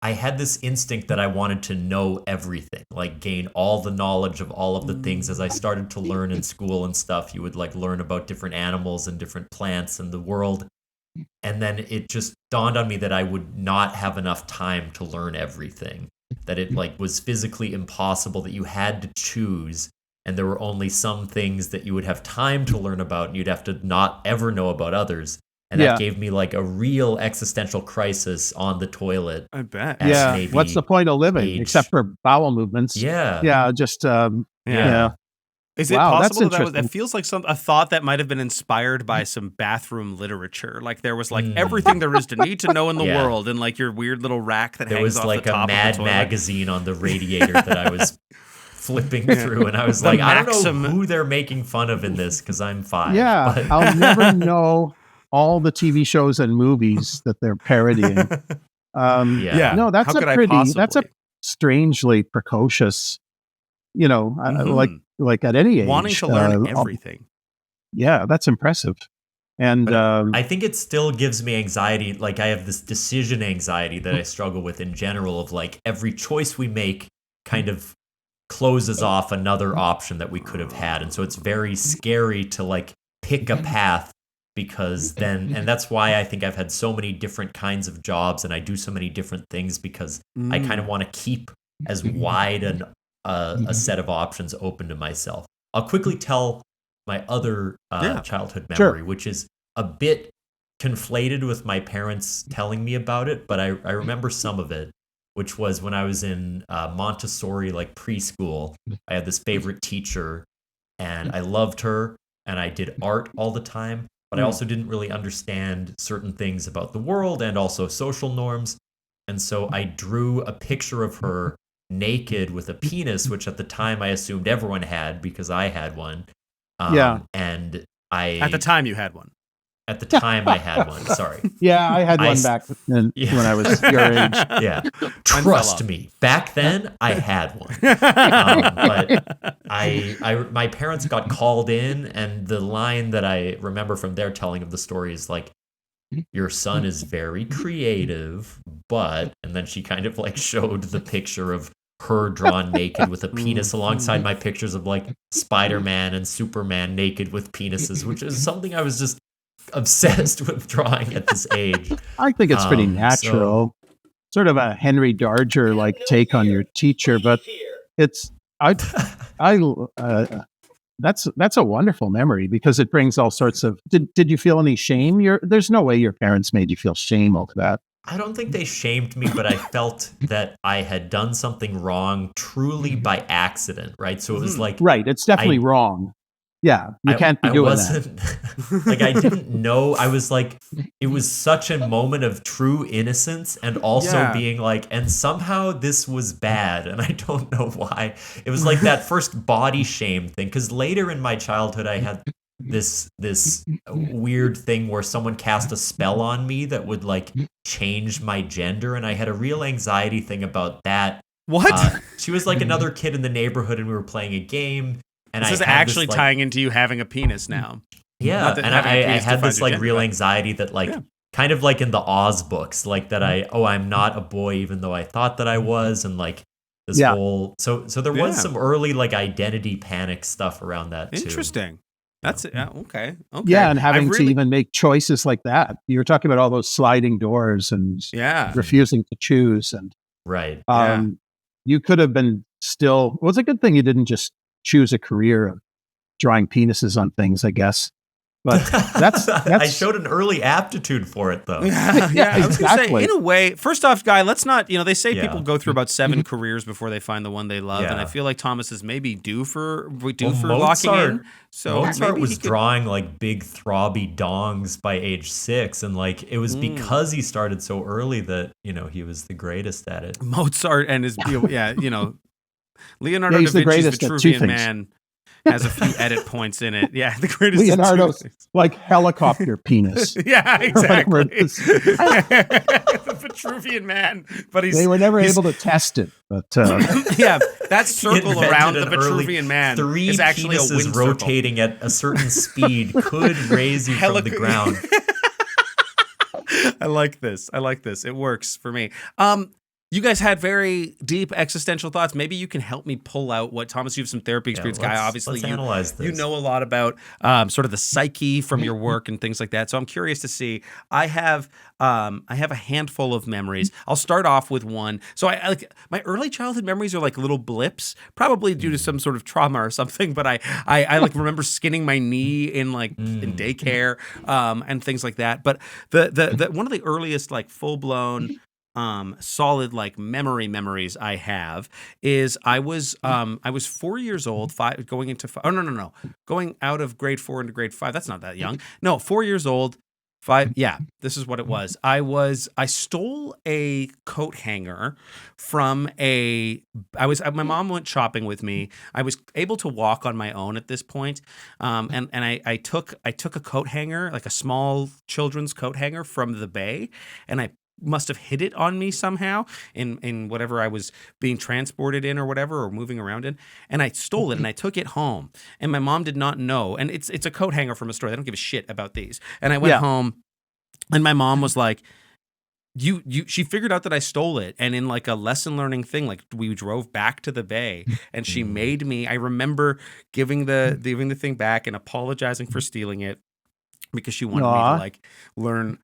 I had this instinct that I wanted to know everything, like gain all the knowledge of all of the things. As I started to learn in school and stuff, you would like learn about different animals and different plants and the world. And then it just dawned on me that I would not have enough time to learn everything. That it like was physically impossible, that you had to choose, and there were only some things that you would have time to learn about, and you'd have to not ever know about others. And that gave me like a real existential crisis on the toilet. I bet. What's the point of living except for bowel movements? Just Is it possible that feels like a thought that might have been inspired by some bathroom literature? Like there was like everything there is to need to know in the world, and like your weird little rack that hangs off the top of the toilet. There was like a Mad magazine on the radiator that I was flipping through, and I was like, I don't know who they're making fun of in this because I'm 5. Yeah, but I'll never know all the TV shows and movies that they're parodying. No, that's that's a strangely precocious, like at any age, wanting to learn everything. That's impressive. And I think it still gives me anxiety. Like I have this decision anxiety that I struggle with in general, of like every choice we make kind of closes off another option that we could have had. And so it's very scary to like pick a path, because then, and that's why I think I've had so many different kinds of jobs and I do so many different things, because I kind of want to keep as wide a set of options open to myself. I'll quickly tell my other childhood memory, which is a bit conflated with my parents telling me about it, but I remember some of it, which was when I was in Montessori, like preschool. I had this favorite teacher, and I loved her, and I did art all the time, but I also didn't really understand certain things about the world and also social norms. And so I drew a picture of her naked with a penis, which at the time I assumed everyone had because I had one. And at the time you had one. At the time, I had one. Sorry. Yeah, I had one back when I was your age. Yeah. Trust me. Back then, I had one. But my parents got called in, and the line that I remember from their telling of the story is like, your son is very creative, but, and then she kind of like showed the picture of her drawn naked with a penis alongside my pictures of like Spider-Man and Superman naked with penises, which is something I was just obsessed with drawing at this age. I think it's pretty natural. Sort of a Henry Darger like take on your teacher, but it's that's a wonderful memory because it brings all sorts of. Did you feel any shame? There's no way your parents made you feel shame over that. I don't think they shamed me, but I felt that I had done something wrong truly by accident, right? So it was like... Right, it's definitely wrong. Yeah, you can't be doing that. Like, I didn't know. I was like, it was such a moment of true innocence and also being like, and somehow this was bad, and I don't know why. It was like that first body shame thing, because later in my childhood, I had this weird thing where someone cast a spell on me that would like change my gender, and I had a real anxiety thing about that. What? She was like another kid in the neighborhood, and we were playing a game. And this is actually tying into you having a penis now. Yeah, and I had this like real anxiety that like kind of like in the Oz books, like that I'm not a boy even though I thought that I was, and like this whole so there was some early like identity panic stuff around that too. Interesting. That's okay. Yeah, and having to even make choices like that. You were talking about all those sliding doors and refusing to choose, and right. You could have been still. Well, it's a good thing you didn't just choose a career of drawing penises on things, I guess. But that's I showed an early aptitude for it, though. Yeah, I was going to say, in a way, first off, Guy, let's not, they say people go through about 7 careers before they find the one they love, and I feel like Thomas is maybe due for locking in. So Mozart was drawing like big throbby dongs by age 6, and like it was because he started so early that, he was the greatest at it. Mozart and his, Leonardo da Vinci's Vitruvian Man has a few edit points in it. Yeah, the greatest. Leonardo's like helicopter penis. Yeah, exactly. The Vitruvian Man, but they were never able to test it. But that circle around the Vitruvian Man is actually a wind rotating circle. At a certain speed could raise you from the ground. I like this. It works for me. You guys had very deep existential thoughts. Maybe you can help me pull out what, Thomas, you have some therapy experience, Guy. Obviously, let's analyze this. You know a lot about sort of the psyche from your work and things like that. So I'm curious to see. I have a handful of memories. I'll start off with one. So I like my early childhood memories are like little blips, probably due to some sort of trauma or something. But I like remember skinning my knee in daycare and things like that. But the one of the earliest like full blown solid like memories I have is I was 4 years old, going out of grade 4 into grade 5. That's not that young. No, 4 years old, 5. Yeah, this is what it was. I stole a coat hanger from my mom went shopping with me. I was able to walk on my own at this point. And I took a coat hanger, like a small children's coat hanger from the Bay, and I must have hid it on me somehow in whatever I was being transported in or whatever, or moving around in. And I stole it and I took it home, and my mom did not know. And it's a coat hanger from a store. They don't give a shit about these. And I went home, and my mom was like, she figured out that I stole it. And in like a lesson learning thing, like we drove back to the Bay, and she made me, I remember giving the thing back and apologizing for stealing it, because she wanted me to like learn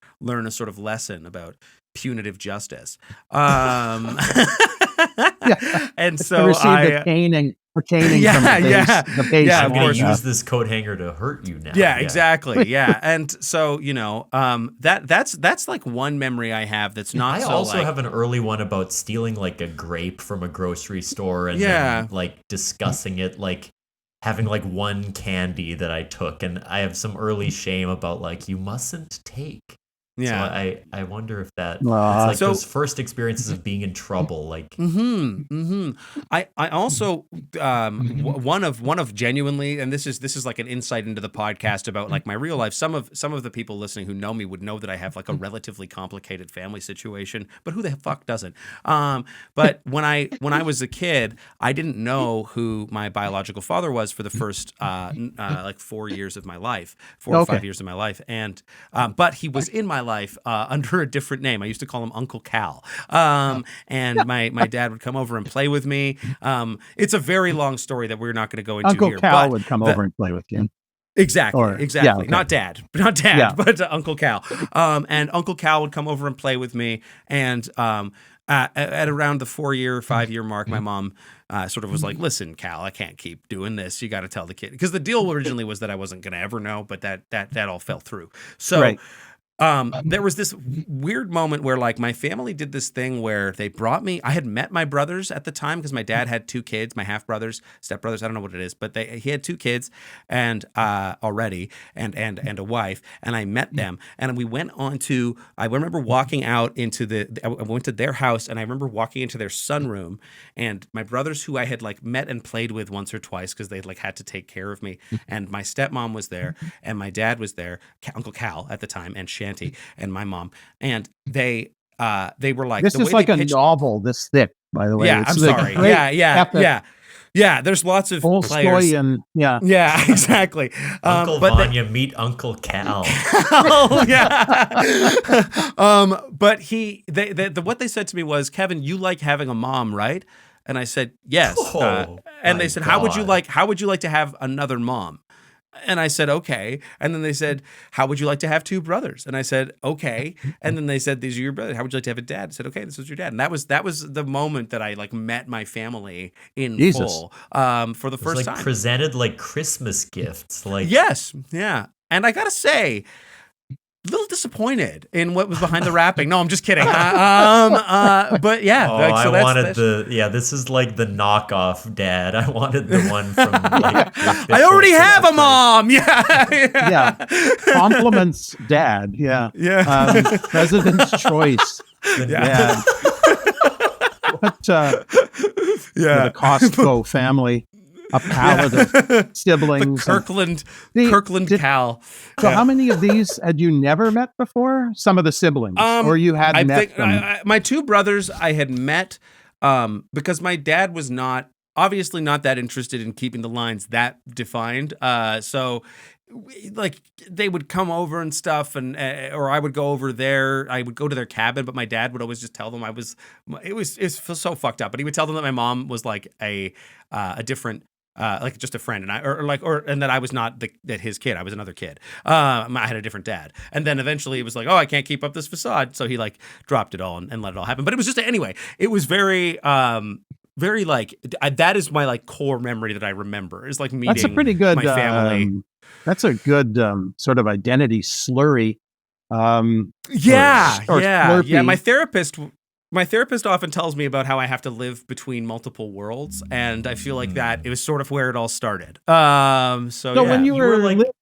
a sort of lesson about punitive justice. And so I received a caning from the base. I'm going to use this coat hanger to hurt you now. Yeah, exactly. Yeah. And so, that's like one memory I have that's not I also have an early one about stealing like a grape from a grocery store and then like discussing it, like having like one candy that I took, and I have some early shame about like, you mustn't take Yeah. So I wonder if that Aw. it's like So- those first experiences of being in trouble. Like I also one of genuinely, and this is like an insight into the podcast about like my real life. Some of the people listening who know me would know that I have like a relatively complicated family situation, but who the fuck doesn't? But when I was a kid, I didn't know who my biological father was for the first like 4 years of my life, 4 or 5 years of my life, and but he was in my life under a different name. I used to call him Uncle Cal, and my dad would come over and play with me. It's a very long story that we're not going to go into Uncle here. Cal but would come over and play with you. Exactly, Or- exactly. yeah, okay. Not dad, Yeah. but Uncle Cal. And Uncle Cal would come over and play with me. And at around the 5 year mark, my mom sort of was like, "Listen, Cal, I can't keep doing this. You got to tell the kid." Because the deal originally was that I wasn't going to ever know, but that all fell through. So. Right. There was this weird moment where like my family did this thing where they brought me, I had met my brothers at the time because my dad had 2 kids, my half brothers, step brothers, I don't know what it is, but he had 2 kids and already and a wife, and I met them and we went on to, I remember walking out into I went to their house and I remember walking into their sunroom, and my brothers who I had like met and played with once or twice because they like had to take care of me, and my stepmom was there and my dad was there, Uncle Cal at the time, and Shanty and my mom, and they were like, This the is way like they a pitched- novel this thick, by the way. Yeah, It's I'm like sorry. great Yeah. There's lots of Tolstoy players. and yeah. Yeah, exactly. Uncle but Vanya meet Uncle Cal. oh yeah. But what they said to me was, Kevin, you like having a mom, right? And I said, yes. Oh, and my they said, how would you God. like to have another mom? And I said, okay. And then they said, how would you like to have 2 brothers? And I said, okay. And then they said, these are your brothers. How would you like to have a dad? I said, okay, this is your dad. And that was the moment that I like met my family in Jesus. full for the It's first like time. presented like Christmas gifts. Like Yes. Yeah. And I got to say, a little disappointed in what was behind the wrapping. No, I'm just kidding. But yeah. Oh, like, so I that's- wanted that's- this is like the knockoff dad. I wanted the one from like I already have a mom. Yeah. Yeah. Compliments dad. Yeah. Yeah. President's choice. Yeah. Dad. What the Costco family, a pallet of siblings. Kirkland The- did- Cal. So how many of these had you never met before? Some of the siblings, or you had I met think them? my 2 brothers I had met because my dad was obviously not that interested in keeping the lines that defined. So like they would come over and stuff, and or I would go over there. I would go to their cabin, but my dad would always just tell them it's so fucked up. But he would tell them that my mom was like a different. Like just a friend, and and that I was not that his kid. I was another kid. I had a different dad, and then eventually it was like, oh, I can't keep up this facade, so he like dropped it all and let it all happen. But it was just anyway. It was very, very like that is my like core memory that I remember is like meeting. That's a pretty good. my family. That's a good sort of identity slurry. Yeah. or slurpy. My therapist often tells me about how I have to live between multiple worlds, and I feel like that it was sort of where it all started. So yeah. when you You were were like- little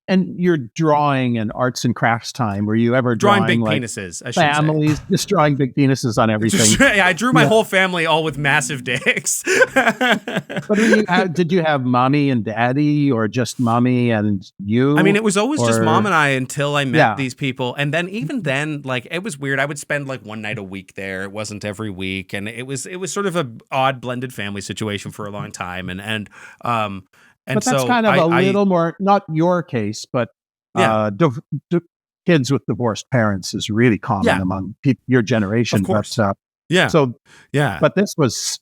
and you're drawing in arts and crafts time, were you ever drawing big like penises, I should say. families, just drawing big penises on everything? Yeah, I drew my Yeah. whole family all with massive dicks. But did you have mommy and daddy, or just mommy and you? I mean, it was always just Or- mom and I until I met Yeah. these people. And then even then, like, it was weird. I would spend like one night a week there. It wasn't every week. And it was sort of a odd blended family situation for a long time. And But that's so kind of a little more, not your case, but Yeah. kids with divorced parents is really common Yeah. among your generation. Of course. But, yeah. so, yeah. but it was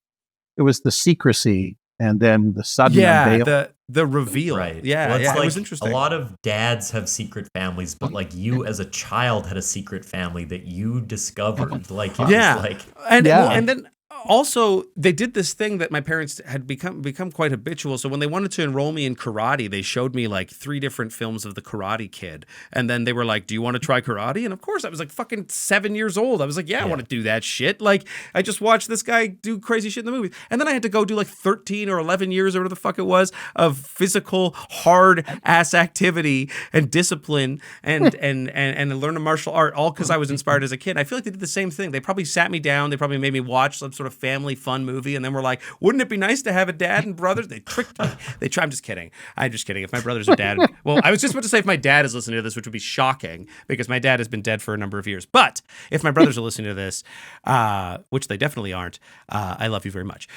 the secrecy and then the sudden unveil. the reveal. Right. Yeah. Well, it's yeah. like It was interesting. a lot of dads have secret families, but like you as a child had a secret family that you discovered. Like it Yeah. was like And Yeah. well, and then also, they did this thing that my parents had become quite habitual. So when they wanted to enroll me in karate, they showed me like 3 different films of the Karate Kid. And then they were like, do you want to try karate? And of course, I was like fucking 7 years old. I was like, yeah, I want to do that shit. Like, I just watched this guy do crazy shit in the movies. And then I had to go do like 13 or 11 years or whatever the fuck it was of physical, hard ass activity and discipline and learn a martial art, all because I was inspired as a kid. I feel like they did the same thing. They probably sat me down. They probably made me watch some sort of family fun movie, and then we're like, wouldn't it be nice to have a dad and brothers? They tricked me. I'm just kidding. If my brothers are dad, well, I was just about to say if my dad is listening to this, which would be shocking because my dad has been dead for a number of years. But if my brothers are listening to this, which they definitely aren't, I love you very much.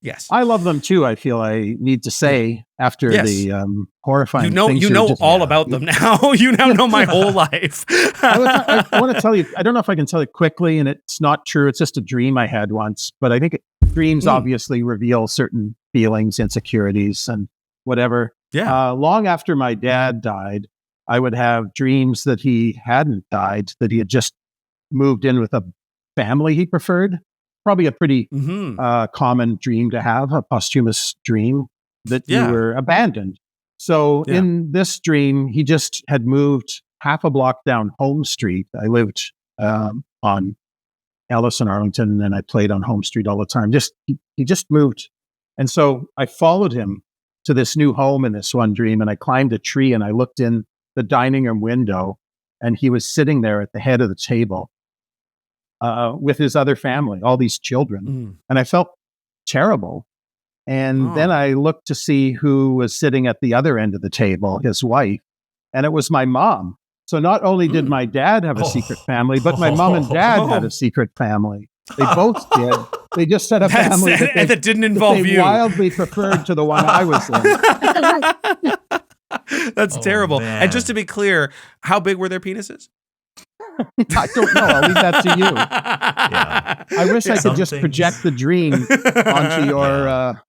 Yes, I love them too. I feel I need to say after the horrifying. You know all about them now. You now know my whole life. I want to tell you. I don't know if I can tell it quickly, and it's not true. It's just a dream I had once. But I think dreams obviously reveal certain feelings, insecurities, and whatever. Yeah. Long after my dad died, I would have dreams that he hadn't died, that he had just moved in with a family he preferred. Probably a pretty common dream to have, a posthumous dream that you were abandoned. So in this dream, he just had moved half a block down Home Street. I lived on Ellis and Arlington, and I played on Home Street all the time. He just moved. And so I followed him to this new home in this one dream, and I climbed a tree and I looked in the dining room window, and he was sitting there at the head of the table. With his other family, all these children. And I felt terrible. And then I looked to see who was sitting at the other end of the table, his wife, and it was my mom. So not only did my dad have a secret family, but my mom and dad had a secret family. They both did. They just had a family that didn't involve you. Wildly preferred to the one I was in. That's terrible. Man. And just to be clear, how big were their penises? I don't know. I'll leave that to you. Yeah. I wish I could just project the dream onto your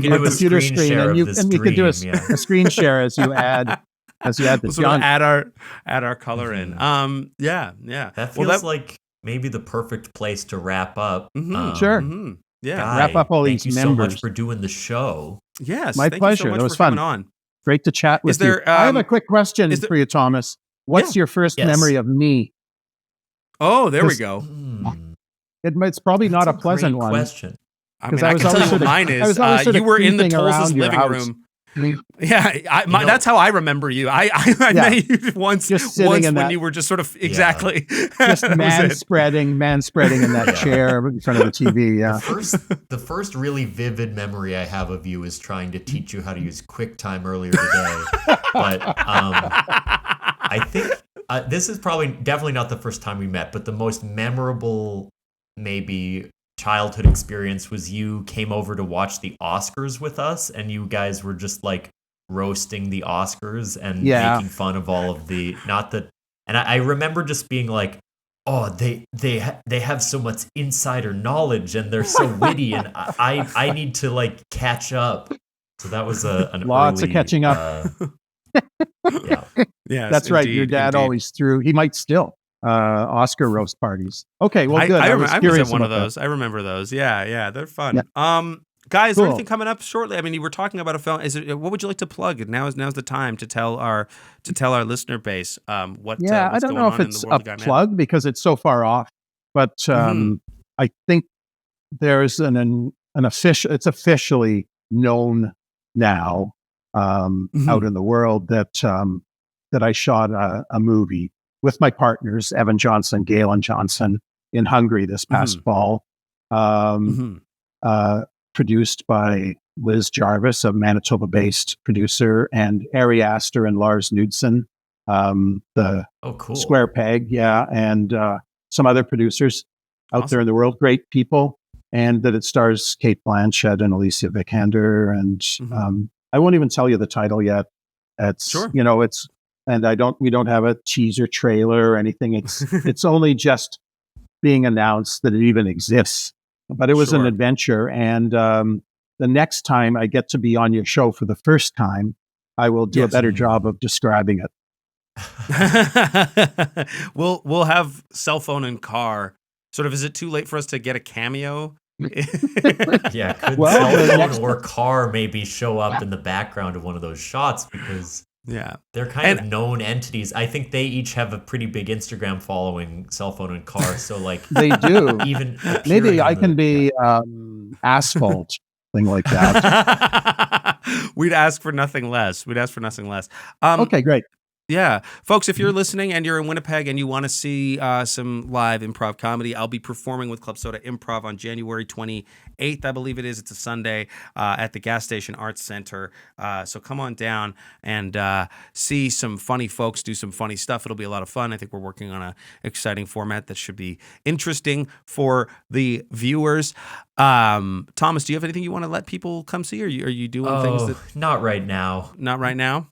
computer screen, and we could do a screen share as you add the we'll sort of add our color in. That feels like maybe the perfect place to wrap up. Sure. Yeah. Guy, wrap up all these thank you members. so much for doing the show. Yes, my pleasure. You so much it was for fun. Coming on. Great to chat with you. I have a quick question for you, Thomas. What's your first memory of me? Oh, there we go. It's probably not a pleasant one. Question. I mean, I can tell you what mine is. You were in the Tulsa's living room. Yeah, that's how I remember you. I met you once when you were just sort of just manspreading in that chair in front of the TV. Yeah. The first really vivid memory I have of you is trying to teach you how to use QuickTime earlier today. But I think this is definitely not the first time we met, but the most memorable maybe childhood experience was you came over to watch the Oscars with us, and you guys were just like roasting the Oscars and making fun of all of and I remember just being like, oh, they have so much insider knowledge and they're so witty, and I need to like catch up. So that was lots of catching up. Yeah, that's right. Your dad always threw. He might still Oscar roast parties. Okay, well, good. I was at one of those. I remember those. Yeah, they're fun. Yeah. Guys, is there anything coming up shortly? I mean, you were talking about a film. What would you like to plug? Now's the time to tell our listener base what. I don't know if it's a plug because it's so far off, but I think there's an official. It's officially known now out in the world that I shot a movie with my partners, Evan Johnson, Galen Johnson, in Hungary this past fall. Produced by Liz Jarvis, a Manitoba-based producer, and Ari Aster and Lars Knudsen, the Square Peg, and some other producers out there in the world, great people, and that it stars Cate Blanchett and Alicia Vikander, and I won't even tell you the title yet. It's and we don't have a teaser trailer or anything. It's only just being announced that it even exists. But it was an adventure, and the next time I get to be on your show for the first time, I will do a better job of describing it. We'll have cell phone and car Sort of, is it too late for us to get a cameo? Yeah, could Well, cell phone or car maybe show up in the background of one of those shots because Yeah. they're kind of known entities. I think they each have a pretty big Instagram following, cell phone and car. So like They do. even Maybe I can be asphalt, thing like that. We'd ask for nothing less. Okay, great. Yeah. Folks, if you're listening and you're in Winnipeg and you want to see some live improv comedy, I'll be performing with Club Soda Improv on January 28th, I believe it is. It's a Sunday at the Gas Station Arts Center. So come on down and see some funny folks do some funny stuff. It'll be a lot of fun. I think we're working on an exciting format that should be interesting for the viewers. Thomas, do you have anything you want to let people come see? Or are you doing things that... Not right now. Not right now?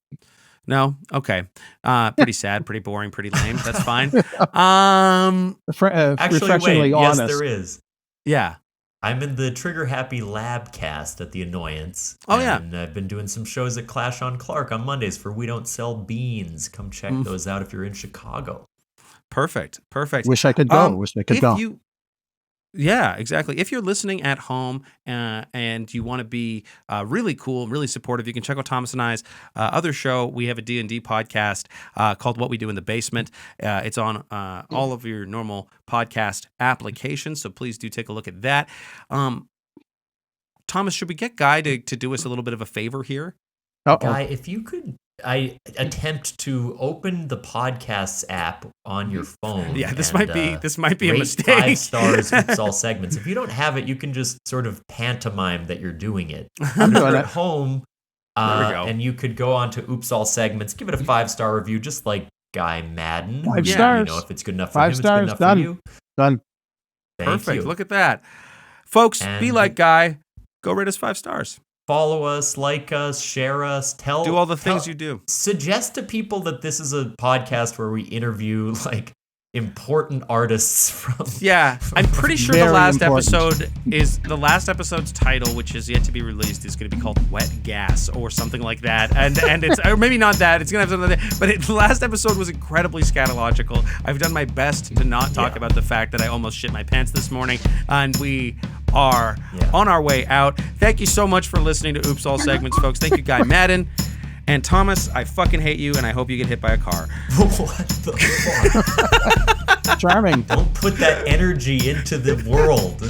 No? Okay. Pretty sad, pretty boring, pretty lame. That's fine. Actually, refreshingly wait. honest. Yes, there is. Yeah. I'm in the Trigger Happy Lab cast at the Annoyance. Oh, yeah. And I've been doing some shows at Clash on Clark on Mondays for We Don't Sell Beans. Come check those out if you're in Chicago. Perfect. Wish I could go. Yeah, exactly. If you're listening at home and you want to be really cool, really supportive, you can check out Thomas and I's other show. We have a D&D podcast called What We Do in the Basement. It's on all of your normal podcast applications, so please do take a look at that. Thomas, should we get Guy to do us a little bit of a favor here? Guy, if you could... I attempt to open the podcasts app on your phone. Yeah, this might be a mistake. 5 stars, oops, all segments. If you don't have it, you can just sort of pantomime that you're doing it. I'm doing You're it. at home, There we go. and you could go on to Oops All Segments, give it a 5-star review, just like Guy Maddin. 5 You stars. know, if it's good enough for 5 him, it's stars, good enough done. for you. Done. Thank Perfect. you. Look at that. Folks, be And- like Guy. Go rate us 5 stars. Follow us, like us, share us, Do all the things you do. Suggest to people that this is a podcast where we interview like important artists from. Yeah, I'm pretty sure Very the last episode's title, which is yet to be released, is going to be called Wet Gas or something like that. And it's, or maybe not that. It's going to have something like that. But the last episode was incredibly scatological. I've done my best to not talk about the fact that I almost shit my pants this morning, and we are on our way out. Thank you so much for listening to Oops All Segments, folks. Thank you, Guy Maddin. And Thomas, I fucking hate you, and I hope you get hit by a car. What the fuck? Charming. Don't put that energy into the world.